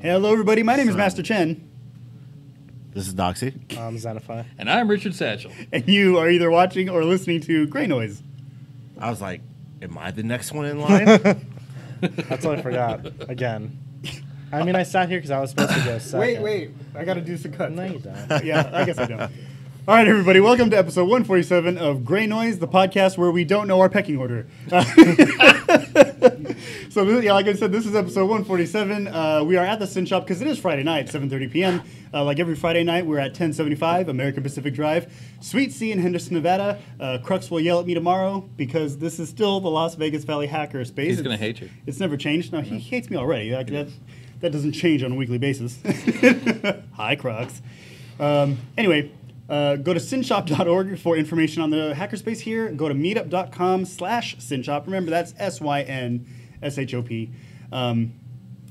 Hello, everybody. My name is Master Chen. This is Doxy. I'm Xenify. And I'm Richard Satchel. And you are either watching or listening to Greynoise. I was like, am I the next one in line? That's what I forgot. Again. I mean, I sat here because I was supposed to go second. Wait. I got to do some cuts. No, you don't. Yeah, I guess I don't. All right, everybody. Welcome to episode 147 of Greynoise, the podcast where we don't know our pecking order. So, like I said, this is episode 147. We are at the Sin Shop because it is Friday night, 7:30 p.m. Like every Friday night, we're at 1075 American Pacific Drive, Suite C in Henderson, Nevada. Crux will yell at me tomorrow because this is still the Las Vegas Valley hacker space. He's going to hate you. It's never changed. No, he hates me already. That doesn't change on a weekly basis. Hi, Crux. Anyway, go to sinshop.org for information on the hackerspace here. Go to meetup.com/sinshop. Remember, that's SYNSHOP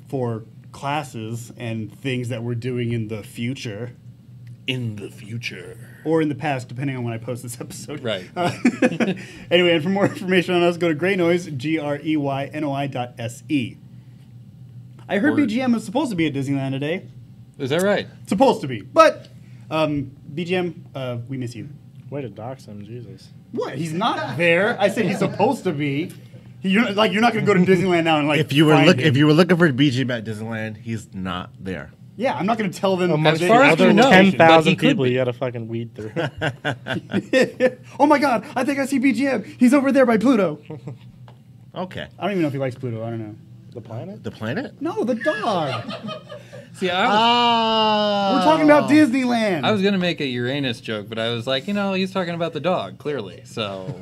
for classes and things that we're doing in the future. In the future. Or in the past, depending on when I post this episode. Right. Anyway, and for more information on us, go to Greynoise, GREYNOI.SE. I heard BGM was supposed to be at Disneyland today. Is that right? Supposed to be. But, BGM, we miss you. Way to dox him, Jesus. What? He's not there. I said he's supposed to be. You're not going to go to Disneyland now and if you were looking for BGM at Disneyland, he's not there. Yeah, I'm not going to tell them. As far as you know, 10,000 people you got to fucking weed through. Oh my God! I think I see BGM. He's over there by Pluto. Okay. I don't even know if he likes Pluto. I don't know. The planet? The planet? No, the dog. See, We're talking about Disneyland. I was going to make a Uranus joke, but I was like, he's talking about the dog, clearly. So,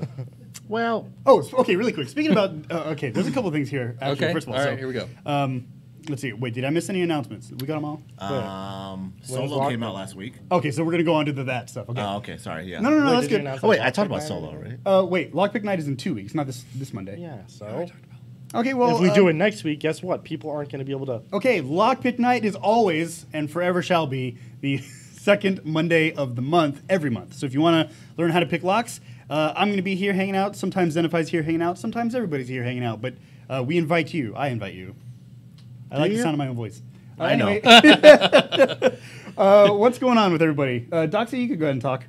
Well. Oh, okay. Really quick. Speaking about, okay, there's a couple things here. Actually, okay. First of all, all right, here we go. Let's see. Wait, did I miss any announcements? We got them all. Solo came out last week. Okay, so we're gonna go on to that stuff. Okay. Oh, okay. Sorry. Yeah. No, Wait, that's did you good. announce Oh, wait. Lockpick I talked about Night Solo, already? right? Wait, Lockpick Night is in 2 weeks, not this Monday. Yeah, so Okay, well, if we do it next week, guess what? People aren't going to be able to. Okay, Lockpick Night is always and forever shall be the second Monday of the month, every month. So if you want to learn how to pick locks, I'm going to be here hanging out. Sometimes Xenify's here hanging out. Sometimes everybody's here hanging out. But we invite you. I invite you. I like the sound of my own voice. I know. What's going on with everybody? Doxy, you could go ahead and talk.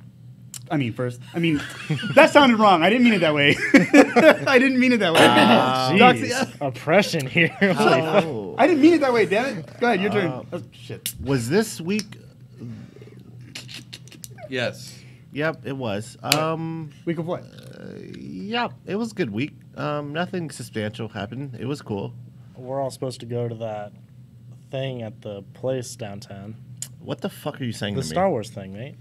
That sounded wrong. I didn't mean it that way. I didn't mean it that way. Jeez, oppression here. I didn't mean it that way, damn it. Go ahead, your turn. Oh, shit. Was this week? Yes. Yep, it was. Week of what? Yeah, it was a good week. Nothing substantial happened. It was cool. We're all supposed to go to that thing at the place downtown. What the fuck are you saying The to me? Star Wars thing, mate.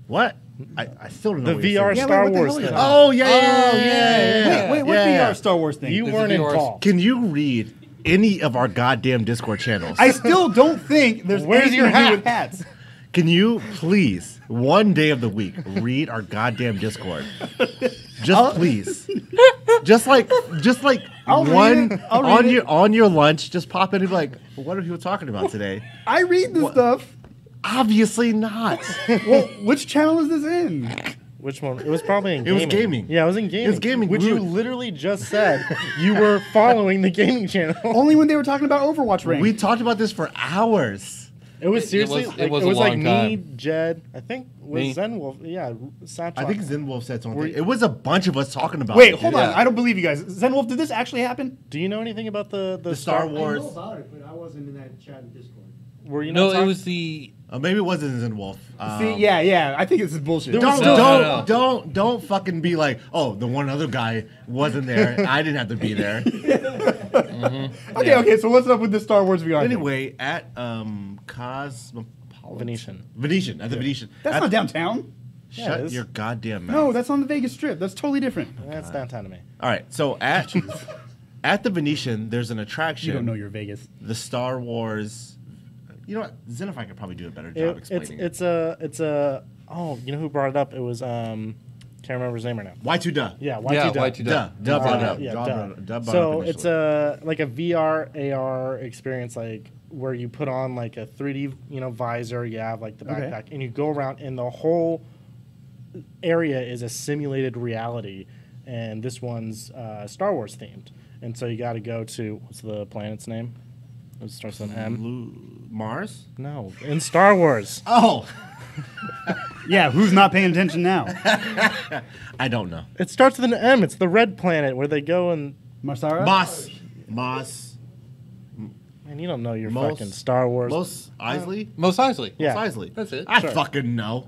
What? I still don't know The what you're VR saying. Star what the Wars hell is thing. that? Oh, yeah. Wait, what VR Star Wars thing? You There's weren't a VR involved. Can you read any of our goddamn Discord channels? I still don't think there's Where's anything your to do hat? with hats. Can you please, one day of the week, read our goddamn Discord? Just please. Just like I'll read one it. I'll read it. on your lunch, just pop in and be like, what are people talking about today? I read this stuff. Obviously not. Well, which channel is this in? Which one? It was probably in It was gaming. gaming. Yeah, it was in gaming. It was gaming. Which We you were- literally just said you were following the gaming channel. Only when they were talking about Overwatch rank. We talked about this for hours. It was seriously. It was a like long me, time. Jed. I think was Me? Zenwolf. Yeah, Satchel. I think Zenwolf said something. It was a bunch of us talking about Wait, it. hold dude. on. Yeah. I don't believe you guys. Zenwolf, did this actually happen? Do you know anything about the Star I Wars. know about it, but I wasn't in that chat in Discord. Were you No, not it talk- was the. Maybe it wasn't Zenwolf. See, yeah. I think this is bullshit. There was Don't still- don't fucking be like, oh, the one other guy wasn't there. I didn't have to be there. Okay. So what's up with the Star Wars VR? thing? Anyway, at Cosmopolitan Venetian. at the Venetian. That's At- not downtown. Yeah, it Shut is. your goddamn mouth. No, that's on the Vegas Strip. That's totally different. That's downtown to me. All right, so at the Venetian, there's an attraction. You don't know your Vegas. The Star Wars. You know what? Xenify could probably do a better job explaining it. It's a. Oh, you know who brought it up? It was can't remember his name right now. Y2 Duh. Yeah, YT Yeah, Duh. YT Duh. Duh brought it up. Yeah, Duh Duh. brought it- Duh brought it So up it's initially. like a VR AR experience, like where you put on like a 3D visor. You have like the Okay. backpack, and you go around, and the whole area is a simulated reality. And this one's Star Wars themed, and so you got to go to what's the planet's name? It starts with an M. Mars? No, in Star Wars. Oh, Yeah, who's not paying attention now? I don't know. It starts with an M. It's the red planet where they go and. Marsara? Moss. Man, you don't know your Mos- fucking Star Wars. Mos Eisley? Mos Eisley. Yeah. Mos Eisley. That's it. I Sure. fucking know.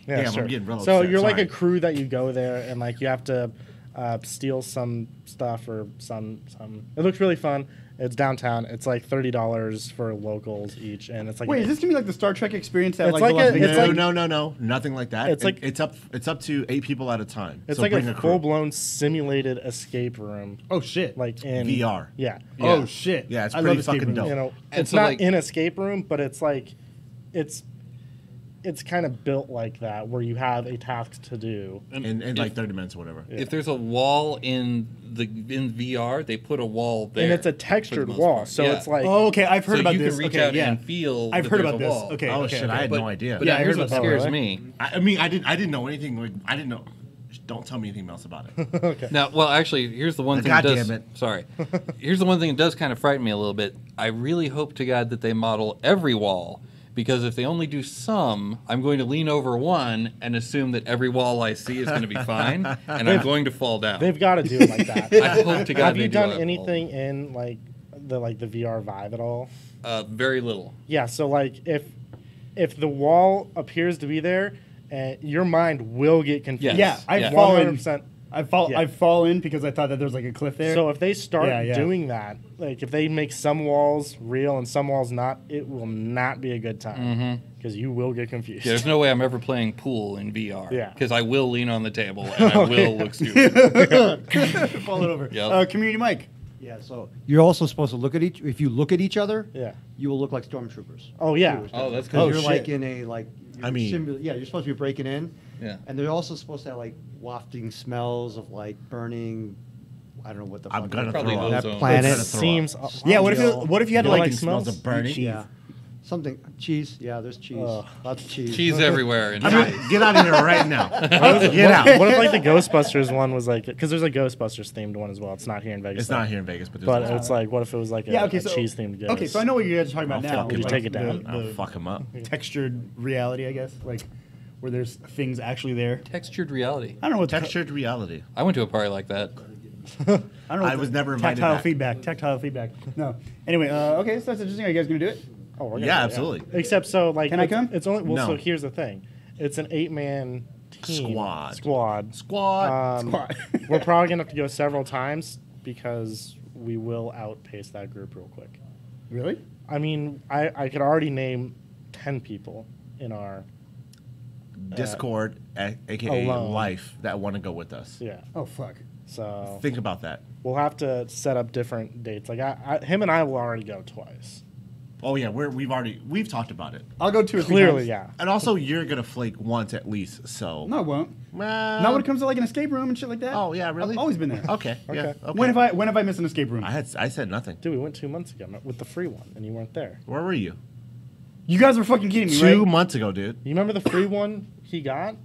Yeah, Damn, sure. I'm getting real So upset. you're like Sorry. a crew that you go there and like you have to steal some stuff or some. It looks really fun. It's downtown. It's like $30 for locals each, and it's like Wait, is this gonna be like the Star Trek experience that It's like, like the Las a- Vegas- it's like- No, nothing like that. It's like- it's up to 8 people at a time. it's So like bring a crew. full blown simulated escape room, Oh shit! like in VR. Yeah, Oh shit! Yeah, it's I love pretty escape fucking rooms. dope. you know, And it's so, not like- an escape room, but it's like it's kind of built like that where you have a task to do. in like 30 minutes or whatever. If there's a wall in VR, they put a wall there. And it's a for the textured most wall, part. so Yeah. it's like Oh, okay. I've heard so about you this. can reach okay, out yeah. and feel. I've that heard there's about a this. wall. Okay. Oh okay, shit, okay. I had But, no idea. But Yeah, I here's heard what about that. scares Oh, really? me. I mean, I didn't know anything. Like, I didn't know. Don't tell me anything else about it. Now, well, actually, here's the one thing. God that does, damn it. Sorry. Here's the one thing that does kind of frighten me a little bit. I really hope to God that they model every wall, because if they only do some, I'm going to lean over one and assume that every wall I see is going to be fine, and I'm going to fall down. they've got to do it like that. I hope to God Have they you do done that. anything in like the VR Vive at all? Very little. Yeah, so like if the wall appears to be there, your mind will get confused. Yeah, I've Yeah. fallen. 100%. I've Yeah. fallen because I thought that there was like a cliff there. So if they start Yeah. doing that, like if they make some walls real and some walls not, it will not be a good time because you will get confused. Yeah, there's no way I'm ever playing pool in VR. Yeah. Because I will lean on the table and I will look stupid. fall it over. Yep. Community Mike. Yeah, so you're also supposed to look at each. If you look at each other, Yeah. you will look like stormtroopers. Oh yeah. Oh, that's Because Oh, you're shit. like in a like. I mean- yeah, you're supposed to be breaking in. Yeah. And they're also supposed to have like wafting smells of like burning. I don't know what the. I'm fuck gonna it- Probably throw that ozone. planet. It's It gonna throw seems. Yeah. What if unreal. what if you had to You don't like like smells smells? of burning. Yeah, something cheese. Yeah, there's cheese. Ugh. Lots of cheese. Cheese everywhere. And Get out of here right now. Get out. What if like the Ghostbusters one was like, because there's a Ghostbusters themed one as well. It's not here in Vegas. It's not here in Vegas, but, But there's it's like, what if it was like a, Yeah. Okay. a So cheese themed ghost? Okay. So I know what you guys are talking about I'll now. fuck Did you like take it down? I'll fuck him up. Textured reality, I guess, like where there's things actually there. textured reality. I don't know what Textured reality. I went to a party like that. I don't know. I what was the- never invited Tactile back. feedback. Tactile feedback. No. Anyway. Okay. So that's interesting. Are you guys gonna do it? Oh, we're gonna Yeah, do it, absolutely. Except so like, Can I it's- come? It's only well. No. So here's the thing. It's an 8-man team Squad. Squad. Squad. We're probably gonna have to go several times because we will outpace that group real quick. Really? I mean, I could already name 10 people in our Discord, aka alone. Life, that want to go with us. yeah. Oh fuck. So Think about that. we'll have to set up different dates. Like him and I will already go twice. Oh yeah, we've talked about it. I'll go 2 or 3 Clearly, times. yeah. And also, you're gonna flake once at least. So No, I won't. Well, Not when it comes to like an escape room and shit like that. Oh yeah, really? I've always been there. Okay. Okay. Yeah. Okay. When have I missed an escape room? I said nothing. Dude, we went 2 months ago with the free one, and you weren't there. Where were you? You guys were fucking kidding me, 2 right? months ago, dude. You remember the free one he got?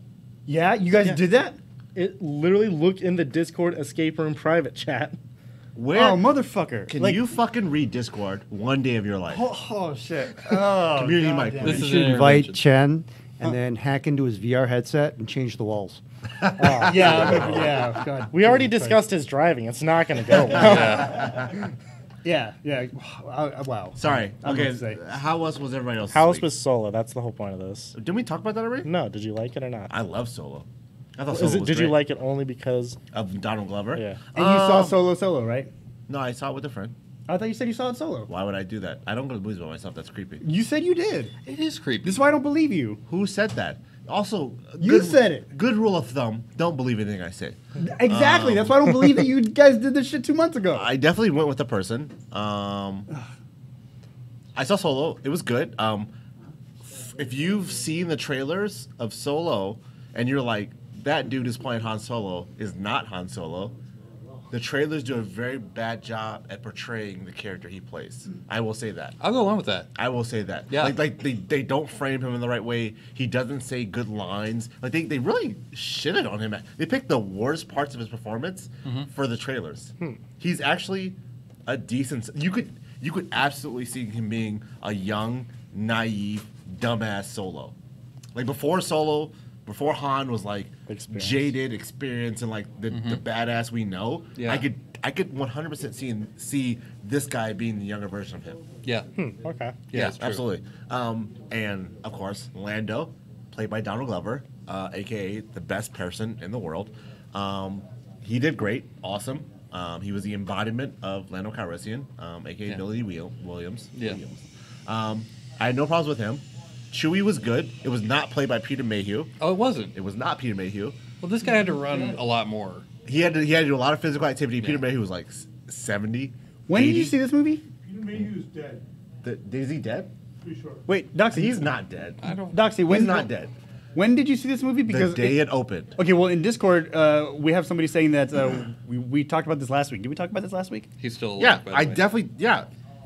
Yeah, you guys Yeah. did that. It literally looked in the Discord escape room private chat. Where Oh, motherfucker. can you fucking read Discord one day of your life? Oh, shit. Oh, Community God mic, damn please. it. This is You an should invite intervention. Chen and then hack into his VR headset and change the walls. Yeah, God. We already Jesus discussed his driving. It's not going to go well. Yeah. Wow. Sorry. I don't know Okay. what to say. How else was everybody else? How this else week? was Solo? That's the whole point of this. Didn't we talk about that already? No, did you like it or not? I love Solo. I thought Solo was Did you great. like it only because? Of Donald Glover? Yeah. And you saw Solo, right? No, I saw it with a friend. I thought you said you saw it solo. Why would I do that? I don't go to movies by myself. That's creepy. You said you did. It is creepy. This is why I don't believe you. Who said that? Also, You said it. Good rule of thumb: don't believe anything I say. Exactly. That's why I don't believe that you guys did this shit 2 months ago. I definitely went with a person. I saw Solo. It was good. If you've seen the trailers of Solo and you're like, that dude is playing Han Solo is not Han Solo, the trailers do a very bad job at portraying the character he plays. I will say that. I'll go along with that. I will say that. Yeah. Like they don't frame him in the right way. He doesn't say good lines. Like they really shitted on him. They picked the worst parts of his performance for the trailers. He's actually a decent. You could absolutely see him being a young, naive, dumbass Solo. Like before Han was like Experience. jaded experience and like the badass we know. Yeah. I could 100% see this guy being the younger version of him. Yeah. Okay. Yeah, it's true. Absolutely. And of course, Lando, played by Donald Glover, aka the best person in the world. He did great, awesome. He was the embodiment of Lando Calrissian, aka Yeah. Billy Williams. Yeah. I had no problems with him. Chewie was good. It was not played by Peter Mayhew. Oh, it wasn't. It was not Peter Mayhew. Well, this guy had to run a lot more. He had to do a lot of physical activity. Peter Yeah. Mayhew was like 70. When did 80. you see this movie? Peter Mayhew's dead. Is he dead? Pretty sure. Wait, Doxy. He's not dead. I don't. Doxy, He's when not dead. When did you see this movie? The Because day it opened. okay, well, in Discord, we have somebody saying that we talked about this last week. Did we talk about this last week? He's still alive. Yeah, by the I way. definitely,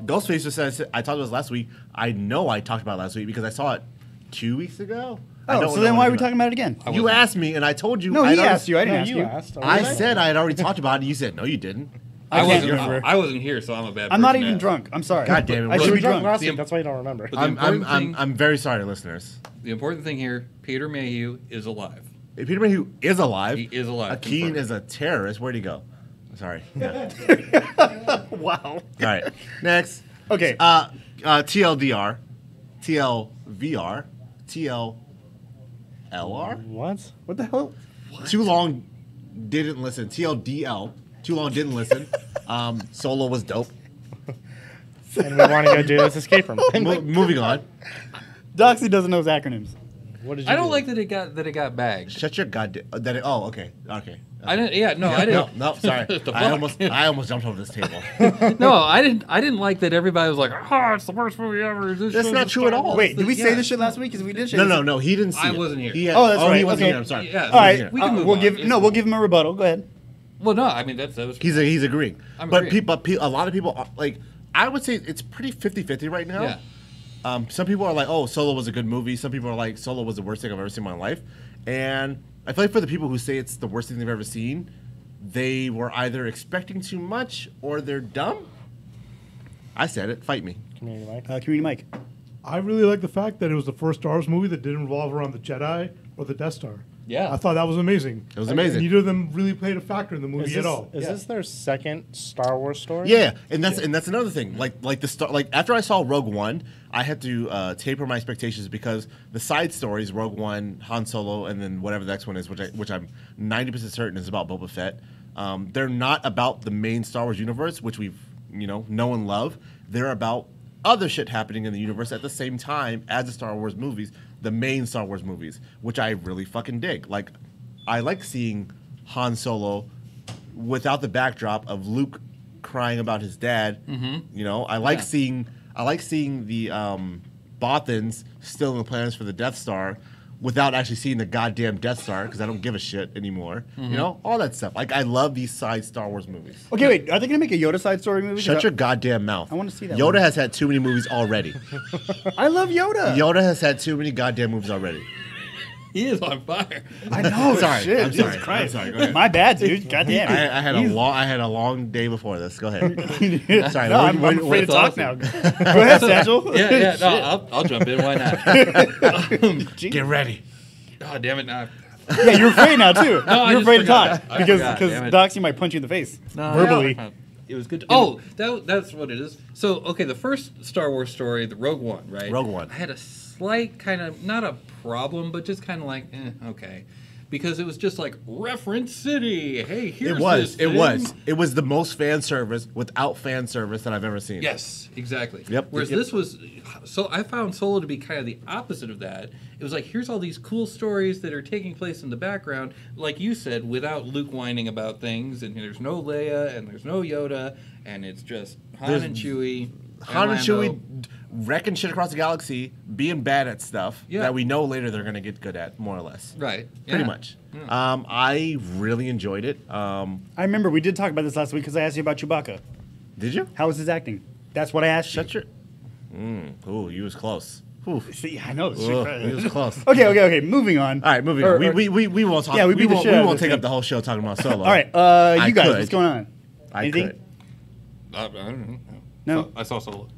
Ghostface just said, I talked about this last week. I know I talked about it last week because I saw it 2 weeks ago. I Oh, don't so know then when why it are we came out. talking about it again? I You wasn't. asked me, and I told you. No, I'd he already- asked you. I didn't No, ask you you. asked. I said I had already talked about it, and you said, no, you didn't. I can't wasn't. remember. I wasn't here, so I'm a bad. I'm not person to even ask. drunk. I'm sorry. God damn it. I Well, should You were be drunk drunk. last The- week. That's why you don't remember. But the important thing- I'm very sorry, listeners. The important thing here: Peter Mayhew is alive. Peter Mayhew is alive. He is alive, Akeen confirmed. is a terrorist. Where'd he go? Sorry. Yeah. Wow. All right. Next. Okay. TLDR, TLVR, TLLR. What? What the hell? Too long didn't listen. TLDL. Too long didn't listen. Solo was dope. And we want to go do this escape room. Moving on. Doxy doesn't know his acronyms. What did you I don't do? like that it got bagged. Shut your goddamn. Oh, okay. Okay. I didn't. Yeah, no, I didn't. No, sorry. The I fuck? almost jumped over this table. No, I didn't like that everybody was like, "Oh, it's the worst movie ever." This That's show's not a true at Star all. Wars Wait, did we say Yeah. this shit last week? Because we did. No. He didn't see I it. wasn't here. He had, Oh, that's right. He wasn't Okay. here. I'm sorry. Yeah, All right. we can move we'll on. give It's- we'll give him a rebuttal. Go ahead. Well, no, I mean that was. He's agreeing. I'm but agreeing. a lot of people like. I would say it's pretty 50-50 right now. Yeah. Some people are like, "Oh, Solo was a good movie." Some people are like, "Solo was the worst thing I've ever seen in my life." And I feel like for the people who say it's the worst thing they've ever seen, they were either expecting too much or they're dumb. I said it. Fight me. Community mic. Community Mike. I really like the fact that it was the first Star Wars movie that didn't revolve around the Jedi or the Death Star. Yeah. I thought that was amazing. It was amazing. Neither of them really played a factor in the movie at all. Is this their second Star Wars story? Yeah, and that's another thing. Like after I saw Rogue One, I had to taper my expectations because the side stories, Rogue One, Han Solo, and then whatever the next one is, which I'm 90% certain is about Boba Fett. They're not about the main Star Wars universe, which we've know and love. They're about other shit happening in the universe at the same time as the Star Wars movies, the main Star Wars movies, which I really fucking dig. Like, I like seeing Han Solo without the backdrop of Luke crying about his dad. Mm-hmm. I like seeing the Bothans still in the plans for the Death Star without actually seeing the goddamn Death Star because I don't give a shit anymore. All that stuff. Like, I love these side Star Wars movies. Okay, wait. Are they gonna make a Yoda side story movie? Shut your goddamn mouth. I wanna see that Yoda one. has had too many movies already. I love Yoda. Yoda has had too many goddamn movies already. He is on fire. I know. Sorry, Shit, I'm Jesus sorry, I'm Christ. sorry, go ahead. My bad, dude. God damn it. I had a long day before this. Go ahead. Sorry, No, I'm afraid to talk awesome. now. Go ahead, Satchel. Yeah. No, I'll jump in. Why not? Get ready. Oh, damn it! Now. Yeah, you're afraid now too. No, I You're just afraid to forgot. talk I because forgot, damn it. Doxy might punch you in the face No, verbally. no. It was good. That's what it is. So, okay, the first Star Wars story, the Rogue One, right? Rogue One. I had a slight kind of, not a problem, but just kind of like, okay. Because it was just like, reference city. Hey, here's this thing. It was the most fan service without fan service that I've ever seen. Yes, exactly. Yep. Whereas Yep. this was, so I found Solo to be kind of the opposite of that. It was like, here's all these cool stories that are taking place in the background, like you said, without Luke whining about things, and there's no Leia, and there's no Yoda, and it's just Han and Chewie. Han and Lando. Chewie wrecking shit across the galaxy, being bad at stuff Yeah. that we know later they're going to get good at, more or less. Right. Pretty Yeah. much. Yeah. I really enjoyed it. I remember we did talk about this last week because I asked you about Chewbacca. Did you? How was his acting? That's what I asked you. Shut your... Ooh, you was close. Ooh. See, I know. He was close. Okay. Moving on. All right, moving on. We won't talk. Yeah, we beat the won't, shit we out of won't this take up thing. the whole show talking about Solo. All right, I you guys, could. what's going on? I Anything? could. I don't know. No? I saw Solo.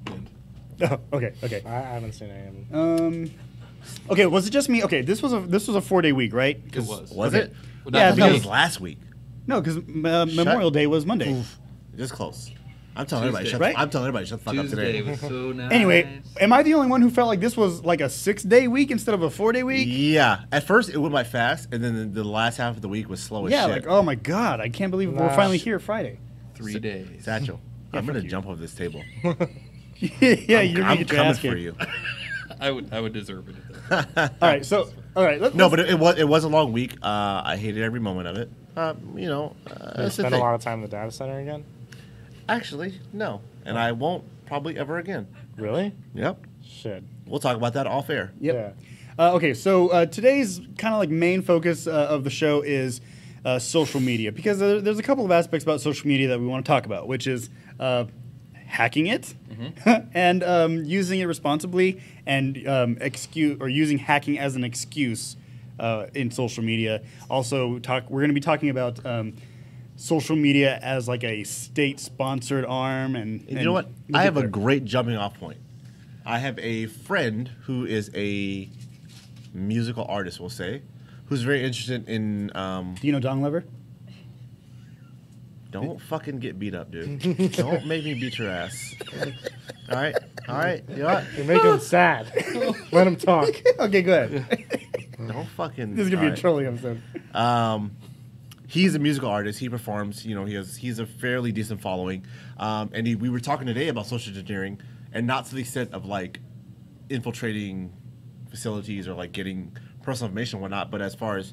Oh, okay. I haven't seen any of them. Okay, was it just me? Okay, this was a 4-day week, right? It was. Was Okay. it? Well, Yeah, not That me. was last week. No, because Memorial Day was Monday. Just close. I'm telling everybody. Tuesday. Right? I'm telling everybody. Shut the fuck Tuesday up today. was so nice. Anyway, am I the only one who felt like this was like a 6-day week instead of a 4-day week? Yeah. At first it went by fast, and then the last half of the week was slow as Yeah, shit. like, oh my God, I can't believe we're Nah. finally here Friday. 3 days. Satchel, I'm fuck gonna you. jump over this table. Yeah, you're I'm gonna get your coming ass for kicked. you. I would deserve it. All right, so let's No, but it was a long week. I hated every moment of it. That's the Spend a thing. lot of time in the data center again. Actually, no, and I won't probably ever again. Really? Yep. Shit. We'll talk about that off air. Yep. Yeah. Okay, so today's kind of like main focus of the show is social media because there's a couple of aspects about social media that we want to talk about, which is hacking it and using it responsibly and using hacking as an excuse in social media. Also, we're going to be talking about social media as like a state-sponsored arm, and You know what? we'll I get have a there. great jumping off point. I have a friend who is a musical artist, we'll say, who's very interested in. Do you know Dong Lover? Don't fucking get beat up, dude. Don't make me beat your ass. All right. You know what? You're making him sad. Let him talk. Okay, go ahead. Don't fucking. This is gonna be all a right. trolling episode. He's a musical artist. He performs. You know, he's a fairly decent following. And we were talking today about social engineering, and not to the extent of like infiltrating facilities or like getting personal information and whatnot, but as far as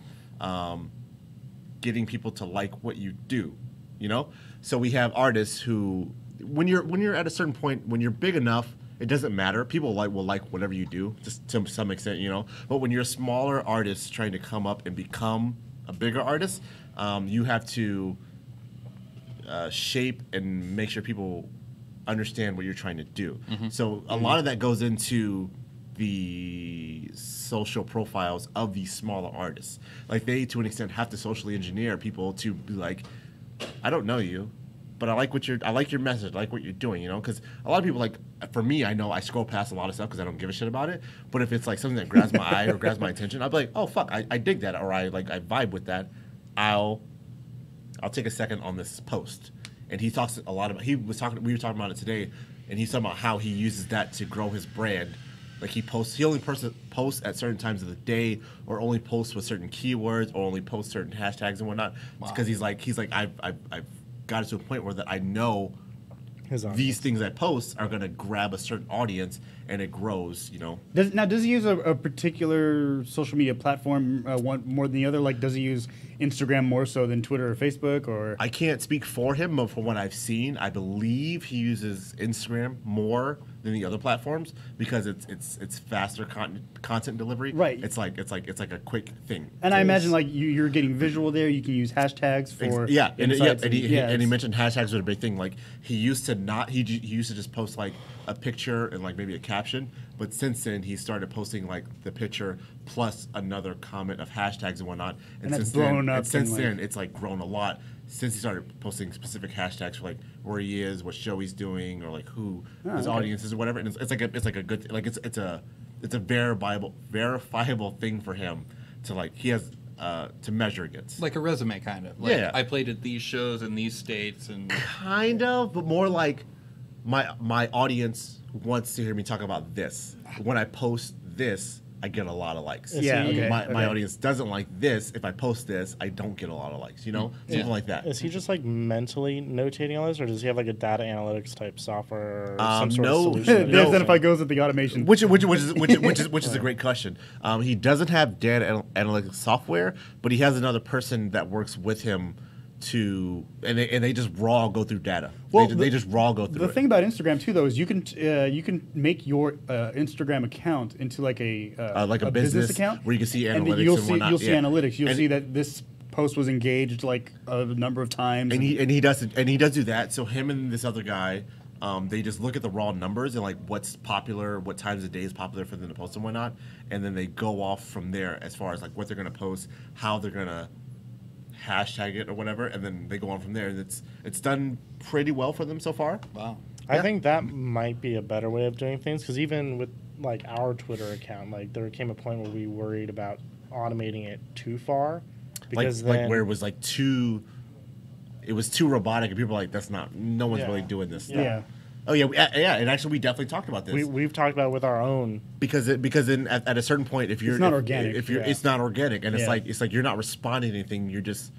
getting people to like what you do. You know, so we have artists who, when you're at a certain point, when you're big enough, it doesn't matter. People will like whatever you do, just to some extent, you know. But when you're a smaller artist trying to come up and become a bigger artist, you have to shape and make sure people understand what you're trying to do. So a lot of that goes into the social profiles of these smaller artists. Like they, to an extent, have to socially engineer people to be like, I don't know you, but I like your message. I like what you're doing, you know? Because a lot of people, like, for me, I know I scroll past a lot of stuff because I don't give a shit about it. But if it's like something that grabs my eye or grabs my attention, I'll be like, oh fuck, I dig that, or I vibe with that. I'll take a second on this post. And he talks a lot about. We were talking about it today, and he's talking about how he uses that to grow his brand. Like he only posts at certain times of the day, or only posts with certain keywords, or only posts certain hashtags and whatnot. Because he's like I've got it to a point where that I know His audience. these things I post are gonna grab a certain audience, and it grows. You know. Does he use a particular social media platform one more than the other? Like, does he use Instagram more so than Twitter or Facebook? Or I can't speak for him, but from what I've seen, I believe he uses Instagram more than the other platforms because it's faster content delivery. Right. It's like a quick thing. And I imagine like you're getting visual there. You can use hashtags for insights and he it's- mentioned hashtags were a big thing. Like he used to just post like a picture and like maybe a caption, but since then he started posting like the picture plus another comment of hashtags and whatnot. And that's since blown then, up And since and, then, like- it's like grown a lot. Since he started posting specific hashtags for like where he is, what show he's doing, or like who his okay. audience is, or whatever. And it's like a good like it's a verifiable thing for him to like he has to measure against. Like a resume, kind of. Like, Yeah. I played at these shows in these states, and Kind of, but more like my audience wants to hear me talk about this. When I post this, I get a lot of likes. Yeah, okay, My okay. audience doesn't like this. If I post this, I don't get a lot of likes. You know, something like that. Is he just like mentally notating all this, or does he have like a data analytics type software or some sort no. of solution? that he There's uses? then if I goes with the automation. Which is a great question. He doesn't have data analytics software, but he has another person that works with him and they just raw go through data. Well, They just raw go through The it. thing about Instagram too, though, is you can make your Instagram account into like a business account where you can see and analytics you'll and see whatnot, you'll see yeah. analytics. You'll And- see that this post was engaged like a number of times. and he does do that. So him and this other guy, they just look at the raw numbers and like what's popular, what times of day is popular for them to post and whatnot, and then they go off from there as far as like what they're gonna post, how they're gonna hashtag it or whatever, and then they go on from there. And it's done pretty well for them so far. wow. I think that might be a better way of doing things because even with like our Twitter account, like there came a point where we worried about automating it too far because Like where it was like too robotic and people were like, that's not, no one's Yeah. really doing this. yeah. Oh yeah, and actually we definitely talked about this. we've talked about it with our own. because then at a certain point, if you're not organic, it's not organic, and Yeah. it's like you're not responding to anything. You're just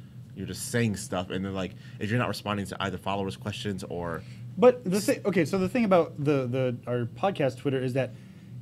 saying stuff, and then like if you're not responding to either followers' questions or But the thing, okay, so the thing about our podcast Twitter is that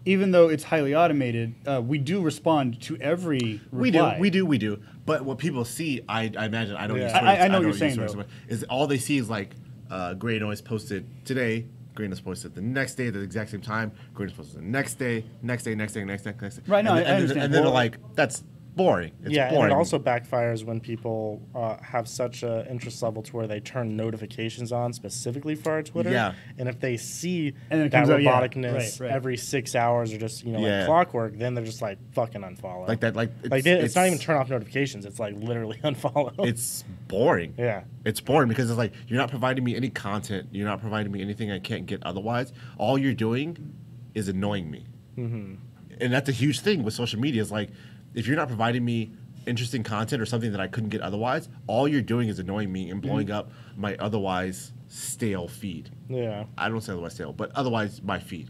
even though it's highly automated, we do respond to every reply. we do. But what people see, I imagine, I don't Yeah. use I Twitter, know what don't you're use saying, Twitter though. so much, is all they see is like Greynoise posted today. Greynoise posted the next day at the exact same time. Greynoise posted the next day. Right, no, I And understand. then they're Well- like, that's boring. It's Yeah, boring. and it also backfires when people have such an interest level to where they turn notifications on specifically for our Twitter. Yeah. And if they see And then it that comes out, yeah, roboticness right. every 6 hours or just Yeah. like clockwork, then they're just like fucking unfollow. like that. Like It's not even turn off notifications. It's like literally unfollow. It's boring. Yeah. It's boring because it's like you're not providing me any content. You're not providing me anything I can't get otherwise. All you're doing is annoying me. Mm-hmm. And that's a huge thing with social media. Is like if you're not providing me interesting content or something that I couldn't get otherwise, all you're doing is annoying me and blowing up my otherwise stale feed. Yeah. I don't say otherwise stale, but otherwise my feed.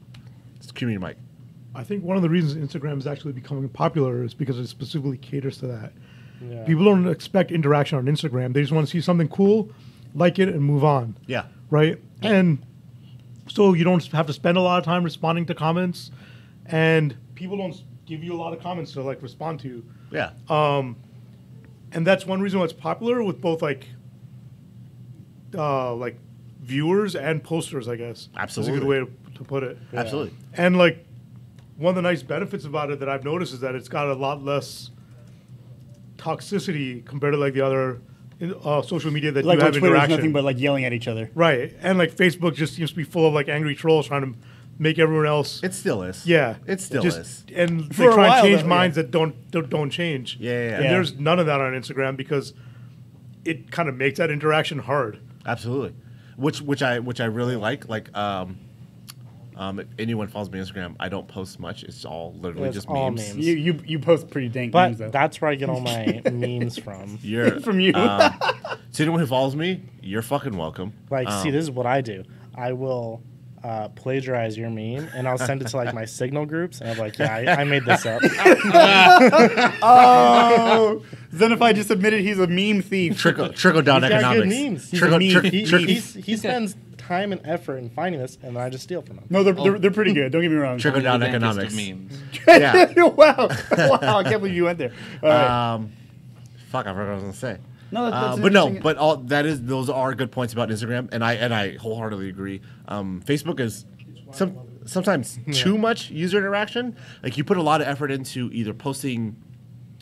It's community mic. I think one of the reasons Instagram is actually becoming popular is because it specifically caters to that. Yeah. People don't expect interaction on Instagram. They just want to see something cool, like it, and move on. Yeah. Right? And so you don't have to spend a lot of time responding to comments, and people don't give you a lot of comments to like respond to. Yeah. And that's one reason why it's popular with both like viewers and posters, I guess. Absolutely. Is a good way to put it. Absolutely. And like one of the nice benefits about it that I've noticed is that it's got a lot less toxicity compared to like the other social media that like you on have Twitter is interaction. nothing but like yelling at each other. Right. And like Facebook just seems to be full of like angry trolls trying to make everyone else. It still is. Yeah. It still just, is. And For they a try while, and change though, minds that don't change. Yeah. And there's none of that on Instagram because it kind of makes that interaction hard. Absolutely, which I really like. Like, if anyone follows me on Instagram, I don't post much. It's all literally It's just all memes. memes. You post pretty dank memes though. But that's where I get all my memes from. You're From you. To anyone who follows me, you're fucking welcome. Like, see, this is what I do. I will plagiarize your meme, and I'll send it to like my Signal groups, and I'm like, yeah, I made this up. Oh, then if I just admitted he's a meme thief. Trickle down He's got economics. good memes. He's Trickle, a meme. trick- He, trick- he spends time and effort in finding this, and then I just steal from him. No, they're pretty good. Don't get me wrong. Trickle down The dentist economics. of memes. Yeah. Wow, I can't believe you went there. All right. Fuck, I forgot what I was gonna say. No, that's an but no, interesting- but those are good points about Instagram, and I wholeheartedly agree. Facebook is sometimes too much user interaction. Like you put a lot of effort into either posting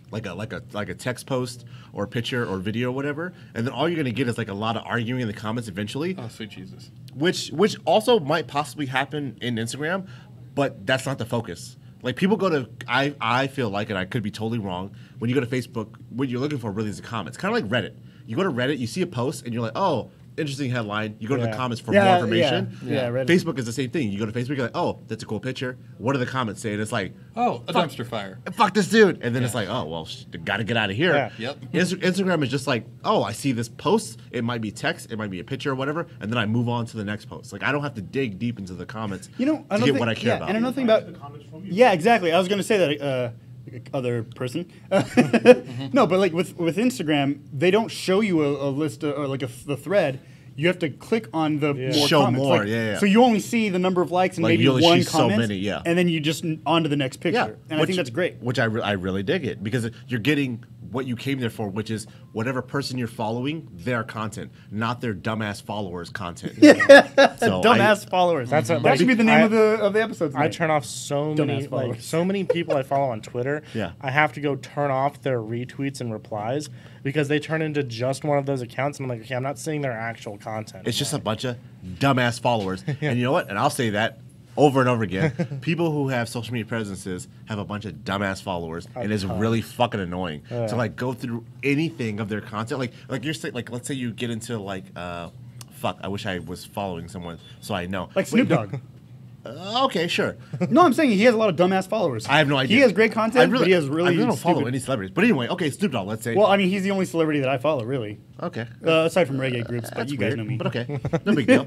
like a text post or a picture or video or whatever, and then all you're gonna get is like a lot of arguing in the comments eventually. Oh, sweet Jesus. Which also might possibly happen in Instagram, but that's not the focus. Like people go to, I feel like, and I could be totally wrong, when you go to Facebook, what you're looking for really is the comments. Kind of like Reddit. You go to Reddit, you see a post, and you're like, oh, interesting headline. You go to the comments for more information. Yeah, Reddit. Facebook is the same thing. You go to Facebook, you're like, oh, that's a cool picture. What do the comments say? And it's like, Oh, a dumpster fire. fuck this dude. And then it's like, oh, well, got to get out of here. Yeah. Yep. Instagram is just like, oh, I see this post. It might be text, it might be a picture or whatever, and then I move on to the next post. Like I don't have to dig deep into the comments to get what I care about. And another thing about yeah, exactly. I was going to say that other person. No, but like with Instagram, they don't show you a list or like the thread. You have to click on the more Show comments. more, Like, yeah. So you only see the number of likes and Like, maybe you only one see so comment, many, yeah. and then you just on to the next picture. And I think that's great. Which I really dig it because you're getting what you came there for, which is whatever person you're following, their content, not their dumbass followers' content. So Dumbass followers. That's a- that should be the name I- of the episode. I turn off so many followers. so many people I follow on Twitter. Yeah. I have to go turn off their retweets and replies because they turn into just one of those accounts, and I'm like, okay, I'm not seeing their actual content. It's just a bunch of dumbass followers. And you know what? And I'll say that over and over again. People who have social media presences have a bunch of dumbass followers, and it's really fucking annoying to like go through anything of their content. Like you're saying, like let's say you get into like fuck. I wish I was following someone so I know. like Snoop Dogg. Okay, sure. No, I'm saying he has a lot of dumbass followers. I have no idea. He has great content, but he has I really really don't follow stupid- any celebrities. But anyway, okay, Snoop Dogg. Let's say. Well, I mean, he's the only celebrity that I follow, really. Okay. Aside from reggae groups, but That's you guys weird, know me. But okay, no big deal.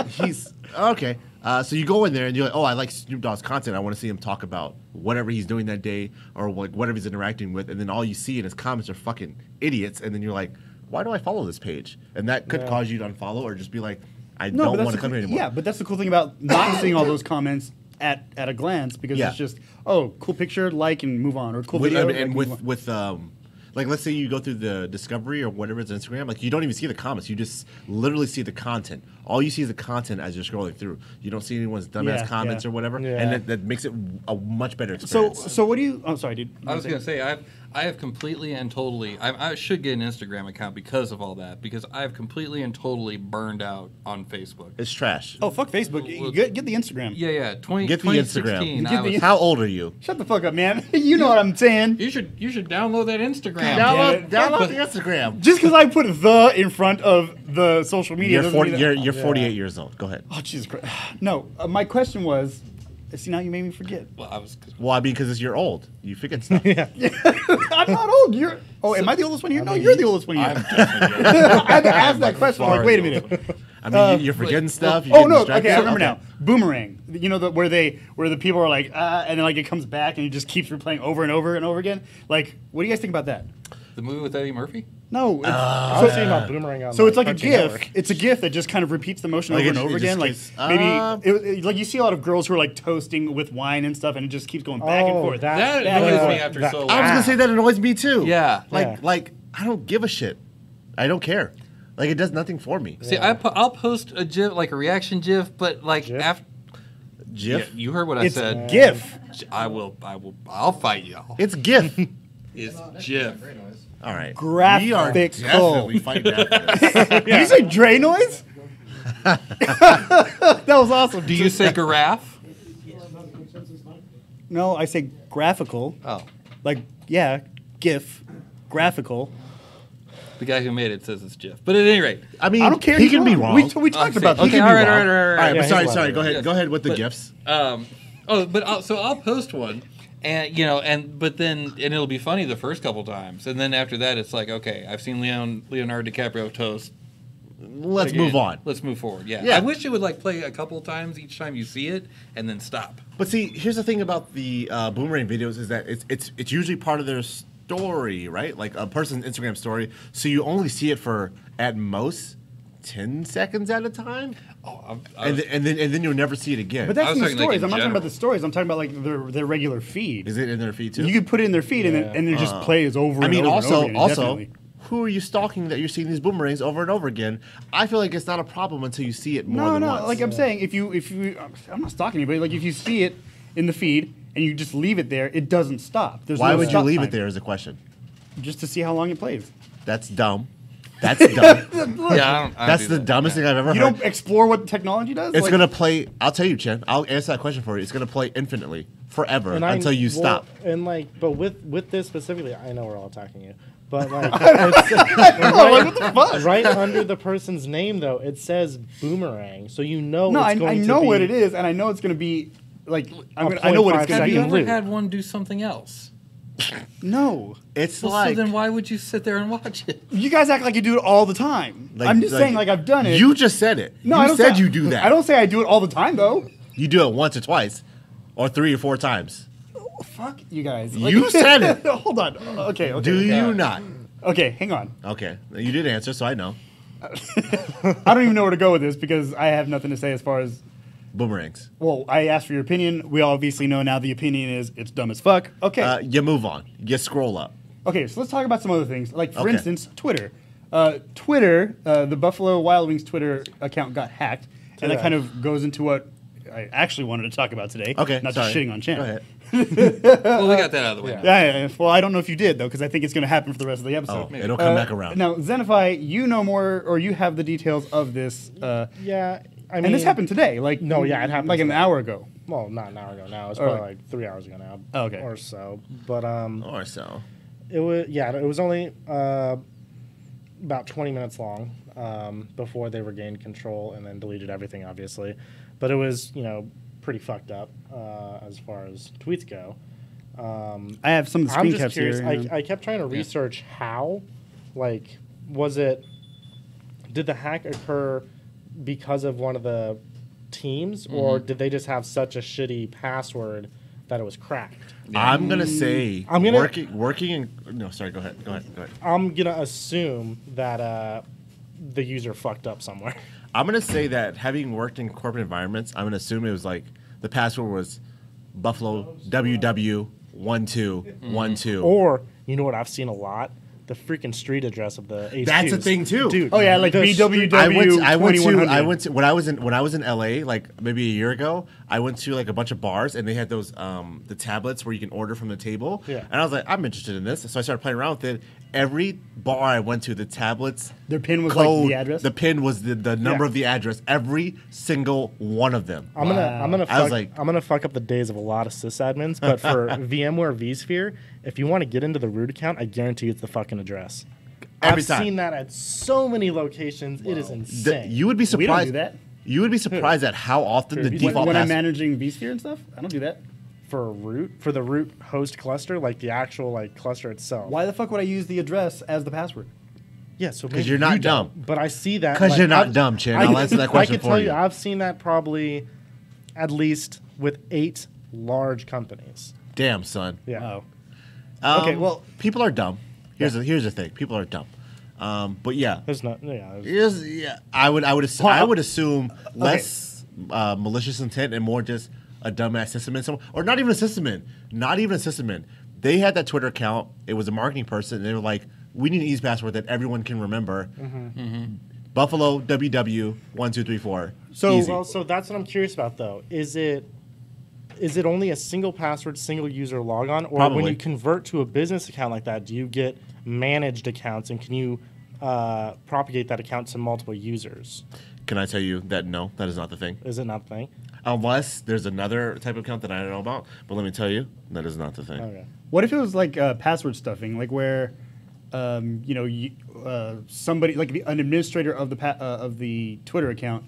He's okay. So you go in there and you're like, oh, I like Snoop Dogg's content. I want to see him talk about whatever he's doing that day or like whatever he's interacting with. And then all you see in his comments are fucking idiots. And then you're like, why do I follow this page? And that could cause you to unfollow or just be like, I No, don't but want to that's come here anymore. yeah, but that's the cool thing about not seeing all those comments at a glance because Yeah. it's just cool picture, like and move on, or cool With, video, and like, move on. with like let's say you go through the discovery or whatever it's Instagram, like you don't even see the comments. You just literally see the content. All you see is the content as you're scrolling through. You don't see anyone's dumbass Yeah, comments yeah. or whatever, Yeah. and that makes it a much better So experience. what do you? Oh, sorry, dude. I was going to say, I have completely and totally, I should get an Instagram account because of all that, because I have completely and totally burned out on Facebook. It's trash. Oh, fuck Facebook. Get the Instagram. Yeah, Get the 2016. Instagram. I was- How old are you? Shut the fuck up, man. You know what I'm saying. you should download that Instagram. Download the Instagram. Just because I put the in front of the social media. You're doesn't 40. mean that- You're 48 years old. Go ahead. Oh Jesus Christ! No, my question was. See, now you made me forget. Well, I was. Well, I mean, because you're old. You forget stuff. I'm not old. You're. Oh, am I the oldest one here? No, you're the oldest one here. I'm definitely. I had to ask that question. I'm like, wait a minute. I mean, you're forgetting stuff. You're Oh getting no! distracted. Okay, I remember now. Boomerang. You know where the people are like, and then like it comes back and it just keeps replaying over and over and over again. Like, what do you guys think about that? The movie with Eddie Murphy? No. It's, I was seeing about Boomerang on so it's like a Cartoon GIF. Network. It's a GIF that just kind of repeats the motion Like over and it over just again. Like keeps- maybe like you see a lot of girls who are like toasting with wine and stuff, and it just keeps going back and Oh, forth. That that annoys is- me after that- so long. I was gonna say that annoys me too. Yeah. Like I don't give a shit. I don't care. Like it does nothing for me. See, I'll post a GIF, like a reaction GIF, but like GIF? after. GIF. Yeah, you heard what I It's said. GIF. I'll fight y'all. It's GIF. It's GIF. All right. Graphical. We are definitely fighting after this. Did you say Greynoise? That was awesome. Do you say giraffe? No, I say graphical. Oh, Like GIF, graphical. the guy who made it says it's GIF. But at any rate, I mean, I don't care. He he's can be wrong. We talked Okay, about this. okay, He can all be right, wrong. all right. All right, Yeah, but sorry. he's Go ahead. Yes. Go ahead with the But- gifs. so I'll post one, and but then it'll be funny the first couple times, and then after that it's like, okay, I've seen Leonardo DiCaprio toast. Let's Again, move on. Let's move forward. Yeah. Yeah. I wish it would like play a couple times each time you see it, and then stop. But see, here's the thing about the Boomerang videos is that it's usually part of their story, right? Like a person's Instagram story. So you only see it for at most 10 seconds at a time, Oh, and then you'll never see it again. But that's I was in the talking, like, stories. in I'm not talking about general. the stories. I'm talking about like their regular feed. Is it in their feed too? You could put it in their feed and it just plays over. I mean, and over also, and over again, indefinitely. who are you stalking that you're seeing these boomerangs over and over again? I feel like it's not a problem until you see it more than once. Like I'm saying, if you, I'm not stalking anybody. Like if you see it in the feed and you just leave it there, it doesn't stop. There's Why no would you stop leave time. it there? Is a question. Just to see how long it plays. That's dumb. That's dumb. Yeah, I don't That's do the that. dumbest thing I've ever You heard. don't explore what the technology does. It's Like, gonna play. I'll tell you, Chen. I'll answer that question for you. It's gonna play infinitely, forever, until you stop. And like, but with this specifically, I know we're all attacking you, but like, it's, right under the person's name though, it says boomerang, so you know. No, it's going I know to be what it is, and I know it's going to be like I know what it's 0.5 going to Have second you be. ever loop. had one do something else? No, It's Well, like so then why would you sit there and watch it? you guys act like you do it all the time. I'm just saying, like I've done it. You just said it. no, you I don't said say, you do that. I don't say I do it all the time though. You do it once or twice, or 3 or 4 times. Fuck you guys. You said it. Hold on. Okay. Do okay. you not? Okay, hang on. Okay, you did answer, so I know. I don't even know where to go with this because I have nothing to say as far as. Boomerangs. Well, I asked for your opinion. We obviously know now the opinion is it's dumb as fuck. Okay. You move on. You scroll up. Okay, so let's talk about some other things. Like, for Okay. instance, Twitter. The Buffalo Wild Wings Twitter account got hacked, and that kind of goes into what I actually wanted to talk about today. Okay, Not sorry. just shitting on Chan. Go ahead. Well, we got that out of the way. Yeah. Yeah. Well, I don't know if you did, though, because I think it's going to happen for the rest of the episode. Oh, it'll come back around. Now, Zenify, you know more, or you have the details of this. Yeah, I mean, And this happened today. Like, No, yeah, it happened like an today. hour ago. Well, not an hour ago now. It's Oh, probably like- like 3 hours ago now. Oh, okay. Or so. But Or so. it was only about 20 minutes long before they regained control and then deleted everything, obviously. But it was, pretty fucked up as far as tweets go. I have some of the I'm screen just caps curious. here. I kept trying to research how. Like, did the hack occur because of one of the teams, or did they just have such a shitty password that it was cracked? I'm gonna say I'm gonna- working in. No, sorry. Go ahead. Go ahead. I'm gonna assume that the user fucked up somewhere. I'm gonna say that having worked in corporate environments, I'm gonna assume it was like the password was Buffalo WW1212. Or you know what I've seen a lot? The freaking street address of the HQs. That's a thing, too. Dude. Oh, yeah, like the BWW. I went to 2100. when I was in LA like maybe a year ago. I went to like a bunch of bars and they had those the tablets where you can order from the table. Yeah. And I was like, I'm interested in this, so I started playing around with it. Every bar I went to, the tablets, Their pin was, like, code, the address? The pin was the number Yeah. of the address. Every single one of them. I'm gonna I was like- fuck up the days of a lot of sysadmins, but for VMware vSphere, if you want to get into the root account, I guarantee it's the fucking address. Every I've time. seen that at so many locations. It is insane. You would be We don't surprised. do that. You would be surprised at how often the When- default When I'm password. managing vSphere and stuff, I don't do that. for the root host cluster, like the actual like cluster itself. Why the fuck would I use the address as the password? Yeah, so 'Cause maybe you're not you don't, dumb. But I see that 'Cause you're not I've- dumb, Chan. I'll answer that question I can for tell you. I've seen that probably at least with 8 large companies. Damn, son. Yeah. Oh. Okay, well- people are dumb. Here's the thing. People are dumb. But yeah, There's not. Yeah. there's- I would assume less malicious intent and more just a dumbass sysadmin, or not even a sysadmin. They had that Twitter account. It was a marketing person, and they were like, "We need an easy password that everyone can remember." Buffalo WW1234. So- easy. Well, so that's what I'm curious about, though. Is it only a single password, single user logon, or when Probably. you convert to a business account like that, do you get managed accounts, and can you propagate that account to multiple users? Can I tell you that no, that is not the thing. Is it not the thing? Unless there's another type of account that I don't know about. But let me tell you, that is not the thing. Okay. What if it was like password stuffing, like where, somebody, like an administrator of the Twitter account,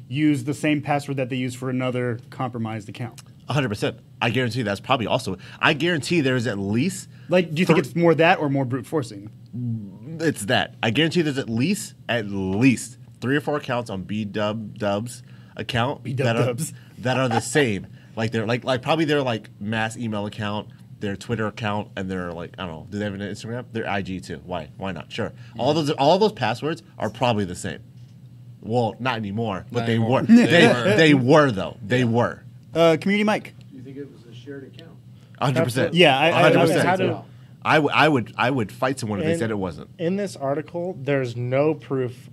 used the same password that they use for another compromised account? 100%. I guarantee that's probably also. I guarantee there is at least. Like, do you think it's more that or more brute forcing? It's that. I guarantee there's at least 3 or 4 accounts on B-Dub's account B-Dubs. that are the same. Like they're like probably their like mass email account, their Twitter account, and their like I don't know. Do they have an Instagram? Their IG too. Why? Why not? Sure. All those passwords are probably the same. Well, not anymore, but Not they anymore. were. They were. They were though. They were. Community Mike. You think it was a shared account? 100%. Yeah, I- I- 100%. How do- I would fight someone if they said it wasn't. In this article, there's no proof